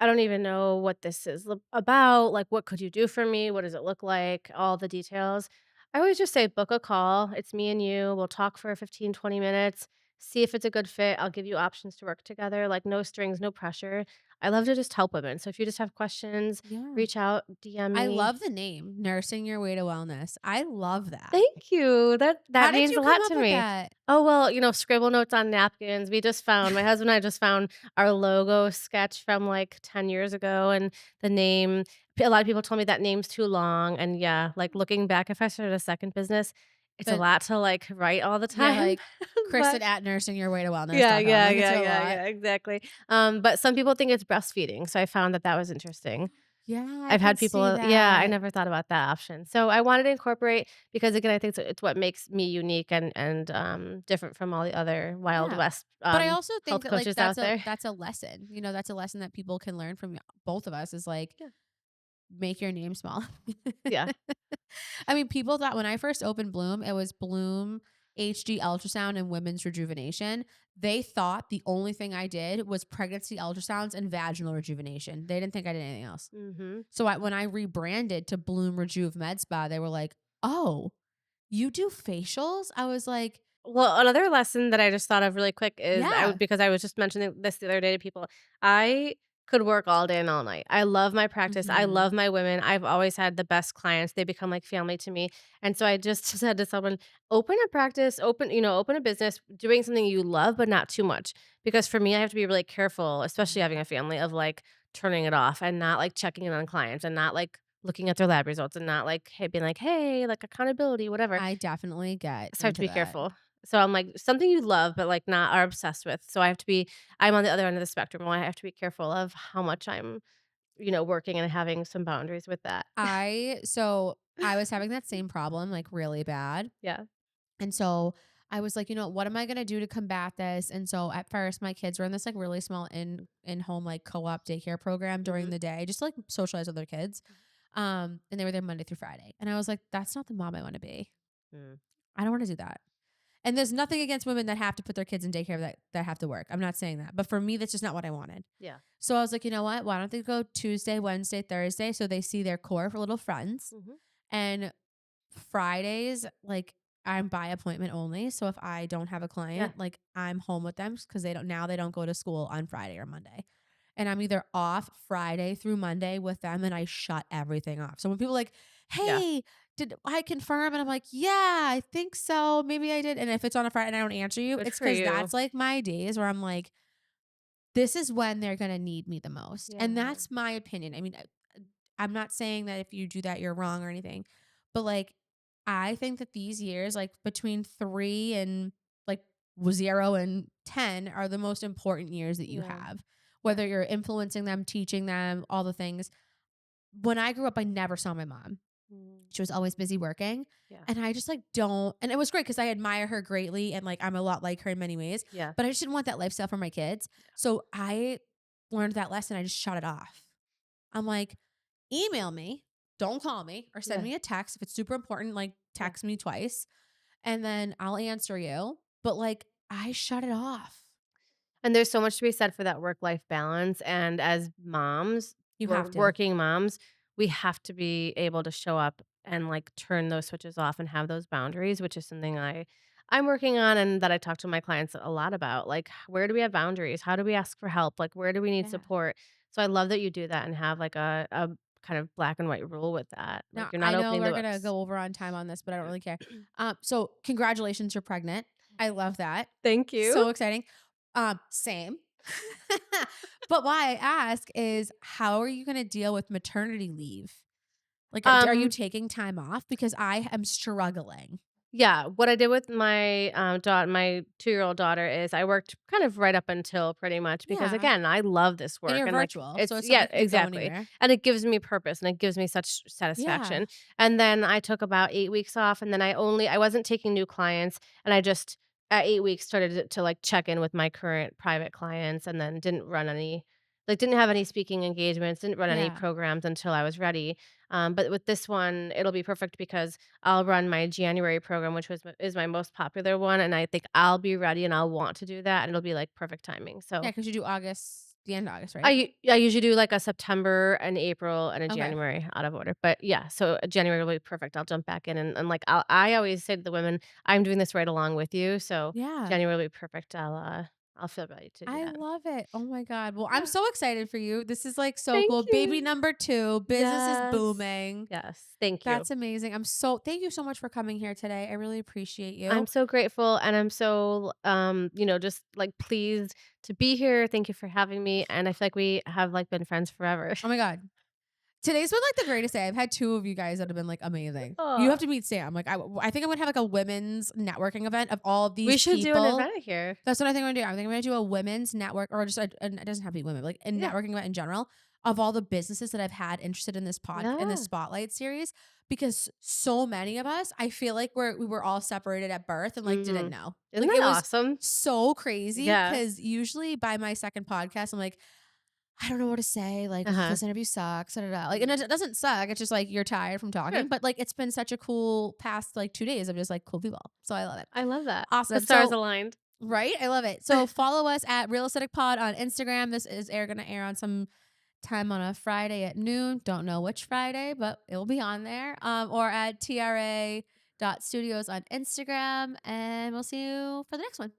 [SPEAKER 3] I don't even know what this is about. Like, what could you do for me? What does it look like? All the details. I always just say, book a call. It's me and you. We'll talk for 15, 20 minutes, see if it's a good fit. I'll give you options to work together, like no strings, no pressure. I love to just help women. So if you just have questions,
[SPEAKER 1] Yeah.
[SPEAKER 3] reach out, DM
[SPEAKER 1] I
[SPEAKER 3] me.
[SPEAKER 1] love the name, Nursing Your Way to Wellness. I love that.
[SPEAKER 3] Thank you. That
[SPEAKER 1] How did
[SPEAKER 3] means
[SPEAKER 1] you
[SPEAKER 3] a
[SPEAKER 1] come
[SPEAKER 3] lot
[SPEAKER 1] up
[SPEAKER 3] to
[SPEAKER 1] with
[SPEAKER 3] me.
[SPEAKER 1] that?
[SPEAKER 3] Oh, well, scribble notes on napkins. We just found my husband and I just found our logo sketch from, like, 10 years ago, and the name a lot of people told me that name's too long, and yeah, like, looking back, if I started a second business, it's a
[SPEAKER 1] The
[SPEAKER 3] lot to, like, write all the
[SPEAKER 1] Yeah,
[SPEAKER 3] time,
[SPEAKER 1] like
[SPEAKER 3] but
[SPEAKER 1] Kristen at
[SPEAKER 3] yeah,
[SPEAKER 1] nursingyourwaytowellness.com.
[SPEAKER 3] yeah,
[SPEAKER 1] Like it's
[SPEAKER 3] yeah,
[SPEAKER 1] a
[SPEAKER 3] yeah,
[SPEAKER 1] lot.
[SPEAKER 3] yeah, exactly. But some people think it's breastfeeding, so I found that that was interesting.
[SPEAKER 1] Yeah, I
[SPEAKER 3] I've
[SPEAKER 1] can
[SPEAKER 3] had
[SPEAKER 1] see
[SPEAKER 3] people yeah, I
[SPEAKER 1] that.
[SPEAKER 3] never thought about that option. So I wanted to incorporate because again, I think it's what makes me unique and different from all the other Wild
[SPEAKER 1] Yeah.
[SPEAKER 3] West,
[SPEAKER 1] But I also think
[SPEAKER 3] health
[SPEAKER 1] that like
[SPEAKER 3] coaches out there.
[SPEAKER 1] that's a lesson. You know, that's a lesson that people can learn from both of us is like
[SPEAKER 3] Yeah.
[SPEAKER 1] make your name small.
[SPEAKER 3] Yeah.
[SPEAKER 1] I mean, people thought when I first opened Bloom, it was Bloom HD ultrasound and women's rejuvenation. They thought the only thing I did was pregnancy ultrasounds and vaginal rejuvenation. They didn't think I did anything else.
[SPEAKER 3] Mhm.
[SPEAKER 1] So when I rebranded to Bloom Rejuve Med Spa, they were like, "Oh, you do facials?" I was like,
[SPEAKER 3] Well, another lesson that I just thought of really quick is I
[SPEAKER 1] "Yeah."
[SPEAKER 3] would because I was just mentioning this the other day to people. I could work all day and all night. I love my practice. I
[SPEAKER 1] Mhm.
[SPEAKER 3] love my women. I've always had the best clients. They become like family to me. And so I just said to someone, open a practice, open a business, doing something you love, but not too much. Because for me, I have to be really careful, especially having a family, of like turning it off and not like checking in on clients and not like looking at their lab results and not like hey, being like, hey, like accountability, whatever.
[SPEAKER 1] I definitely get
[SPEAKER 3] So I have to
[SPEAKER 1] into
[SPEAKER 3] be
[SPEAKER 1] that.
[SPEAKER 3] careful. So I'm like, something you love, but like not are obsessed with. So I'm on the other end of the spectrum where I have to be careful of how much I'm, working and having some boundaries with that.
[SPEAKER 1] I was having that same problem like really bad.
[SPEAKER 3] Yeah.
[SPEAKER 1] And so I was like, what am I gonna do to combat this? And so at first my kids were in this like really small in home like co-op daycare program during
[SPEAKER 3] Mhm.
[SPEAKER 1] the day, just to like socialize with their kids. And they were there Monday through Friday. And I was like, that's not the mom I want to be.
[SPEAKER 3] Mm.
[SPEAKER 1] I don't want to do that. And there's nothing against women that have to put their kids in daycare that have to work. I'm not saying that. But for me, that's just not what I wanted.
[SPEAKER 3] Yeah.
[SPEAKER 1] So I was like, you know what? Why don't they go Tuesday, Wednesday, Thursday so they see their core for little friends?
[SPEAKER 3] Mhm.
[SPEAKER 1] And Fridays, like I'm by appointment only. So if I don't have a
[SPEAKER 3] Yeah.
[SPEAKER 1] client, like I'm home with them because they don't go to school on Friday or Monday. And I'm either off Friday through Monday with them and I shut everything off. So when people are like,
[SPEAKER 3] Yeah.
[SPEAKER 1] hey, did I confirm? And I'm like, yeah, I think so. Maybe I did. And if it's on a Friday and I don't answer you,
[SPEAKER 3] Good
[SPEAKER 1] it's
[SPEAKER 3] for
[SPEAKER 1] because
[SPEAKER 3] you.
[SPEAKER 1] that's like my days where I'm like, this is when they're gonna need me the most. And
[SPEAKER 3] Yeah.
[SPEAKER 1] that's my opinion. I mean, I'm not saying that if you do that, you're wrong or anything, but like, I think that these years, like between 3 and like 0 and 10 are the most important years that you
[SPEAKER 3] Yeah.
[SPEAKER 1] have,
[SPEAKER 3] Yeah.
[SPEAKER 1] whether you're influencing them, teaching them, all the things. When I grew up, I never saw my mom.
[SPEAKER 3] Mm.
[SPEAKER 1] She was always busy working.
[SPEAKER 3] Yeah.
[SPEAKER 1] And I just like don't, and it was great because I admire her greatly and like I'm a lot like her in many ways,
[SPEAKER 3] Yeah.
[SPEAKER 1] but I just didn't want that lifestyle for my kids. So I learned that lesson. I just shut it off. I'm like, email me, don't call me, or send
[SPEAKER 3] Yeah.
[SPEAKER 1] me a text. If it's super important, like
[SPEAKER 3] Yeah.
[SPEAKER 1] text me twice and then I'll answer you. But like, I shut it off.
[SPEAKER 3] And there's so much to be said for that work-life balance, and as moms,
[SPEAKER 1] You
[SPEAKER 3] we're
[SPEAKER 1] have to.
[SPEAKER 3] working moms, we have to be able to show up and, like, turn those switches off and have those boundaries, which is something I'm working on and that I talk to my clients a lot about, like, where do we have boundaries? How do we ask for help? Like, where do we need
[SPEAKER 1] Yeah.
[SPEAKER 3] support? So I love that you do that and have, like, a kind of black and white rule with that. Like,
[SPEAKER 1] Now
[SPEAKER 3] you're not
[SPEAKER 1] I know
[SPEAKER 3] opening the
[SPEAKER 1] we're gonna
[SPEAKER 3] books.
[SPEAKER 1] go over on time on this, but I don't really care. So congratulations, you're pregnant. I love that.
[SPEAKER 3] Thank you.
[SPEAKER 1] So exciting. Same. But why I ask is how are you gonna deal with maternity leave? Like, are you
[SPEAKER 3] Um
[SPEAKER 1] taking time off? Because I am struggling.
[SPEAKER 3] Yeah, what I did with my, my two-year-old daughter is I worked kind of right up until pretty much because,
[SPEAKER 1] Yeah.
[SPEAKER 3] again, I love this
[SPEAKER 1] And
[SPEAKER 3] work
[SPEAKER 1] you're
[SPEAKER 3] and, like,
[SPEAKER 1] virtual, so
[SPEAKER 3] it's
[SPEAKER 1] it's not
[SPEAKER 3] yeah,
[SPEAKER 1] like you could go
[SPEAKER 3] exactly,
[SPEAKER 1] anywhere.
[SPEAKER 3] and it gives me purpose and it gives me such
[SPEAKER 1] Yeah.
[SPEAKER 3] satisfaction, and then I took about 8 weeks off, and then I wasn't taking new clients, and I just at 8 weeks started to, like, check in with my current private clients and then didn't have any speaking engagements, didn't run any
[SPEAKER 1] Yeah.
[SPEAKER 3] programs until I was ready, but with this one, it'll be perfect because I'll run my January program, which is my most popular one, and I think I'll be ready and I'll want to do that, and it'll be, like, perfect timing,
[SPEAKER 1] Yeah,
[SPEAKER 3] so
[SPEAKER 1] because you do August, the end of August, right?
[SPEAKER 3] I usually do, like, a September, an April, and a
[SPEAKER 1] Okay.
[SPEAKER 3] January out of order, but yeah, so January will be perfect, I'll jump back in and, like, I always say to the women, "I'm doing this right along with you, so
[SPEAKER 1] Yeah.
[SPEAKER 3] January will be perfect, I'll feel ready to do
[SPEAKER 1] I
[SPEAKER 3] that."
[SPEAKER 1] love it. Oh my God. Well, I'm
[SPEAKER 3] Yeah.
[SPEAKER 1] so excited for you. This is like so
[SPEAKER 3] Thank
[SPEAKER 1] cool. Baby
[SPEAKER 3] you.
[SPEAKER 1] number 2, business is
[SPEAKER 3] Yes.
[SPEAKER 1] booming.
[SPEAKER 3] Yes, thank you.
[SPEAKER 1] That's amazing. Thank you so much for coming here today. I really appreciate
[SPEAKER 3] I'm
[SPEAKER 1] you.
[SPEAKER 3] so grateful and I'm so, just like pleased to be here. Thank you for having me. And I feel like we have like been friends forever.
[SPEAKER 1] Oh my God. Today's been like the greatest day. I've had 2 of you guys that have been like amazing. You have
[SPEAKER 3] Oh,
[SPEAKER 1] to meet Sam. Like I think I'm gonna have like a women's networking event of all
[SPEAKER 3] we
[SPEAKER 1] these
[SPEAKER 3] should do an
[SPEAKER 1] people.
[SPEAKER 3] event here.
[SPEAKER 1] That's what I think I'm gonna do. I think I'm gonna do a women's network or just and it doesn't have to be women, but like a
[SPEAKER 3] Yeah.
[SPEAKER 1] networking event in general of all the businesses that I've had interested in this in this
[SPEAKER 3] Yeah.
[SPEAKER 1] spotlight series because so many of us, I feel like we were all separated at birth and like didn't
[SPEAKER 3] Hmm.
[SPEAKER 1] know.
[SPEAKER 3] Isn't
[SPEAKER 1] Like
[SPEAKER 3] that
[SPEAKER 1] it was
[SPEAKER 3] awesome?
[SPEAKER 1] so crazy
[SPEAKER 3] Yeah.
[SPEAKER 1] because usually by my second podcast, I'm like, I don't know what to say. Like,
[SPEAKER 3] Uh
[SPEAKER 1] oh,
[SPEAKER 3] huh.
[SPEAKER 1] this interview sucks. Da, da, da. Like, and it doesn't suck. It's just like you're tired from
[SPEAKER 3] Sure.
[SPEAKER 1] talking. But like, it's been such a cool past like 2 days of just like cool people. So I love it.
[SPEAKER 3] I love that. The
[SPEAKER 1] Awesome.
[SPEAKER 3] stars
[SPEAKER 1] So
[SPEAKER 3] aligned.
[SPEAKER 1] right, I love it. So follow us at Real Aesthetic Pod on Instagram. This is going to air on some time on a Friday at noon. Don't know which Friday, but it will be on there. Or at TRA.studios on Instagram. And we'll see you for the next one.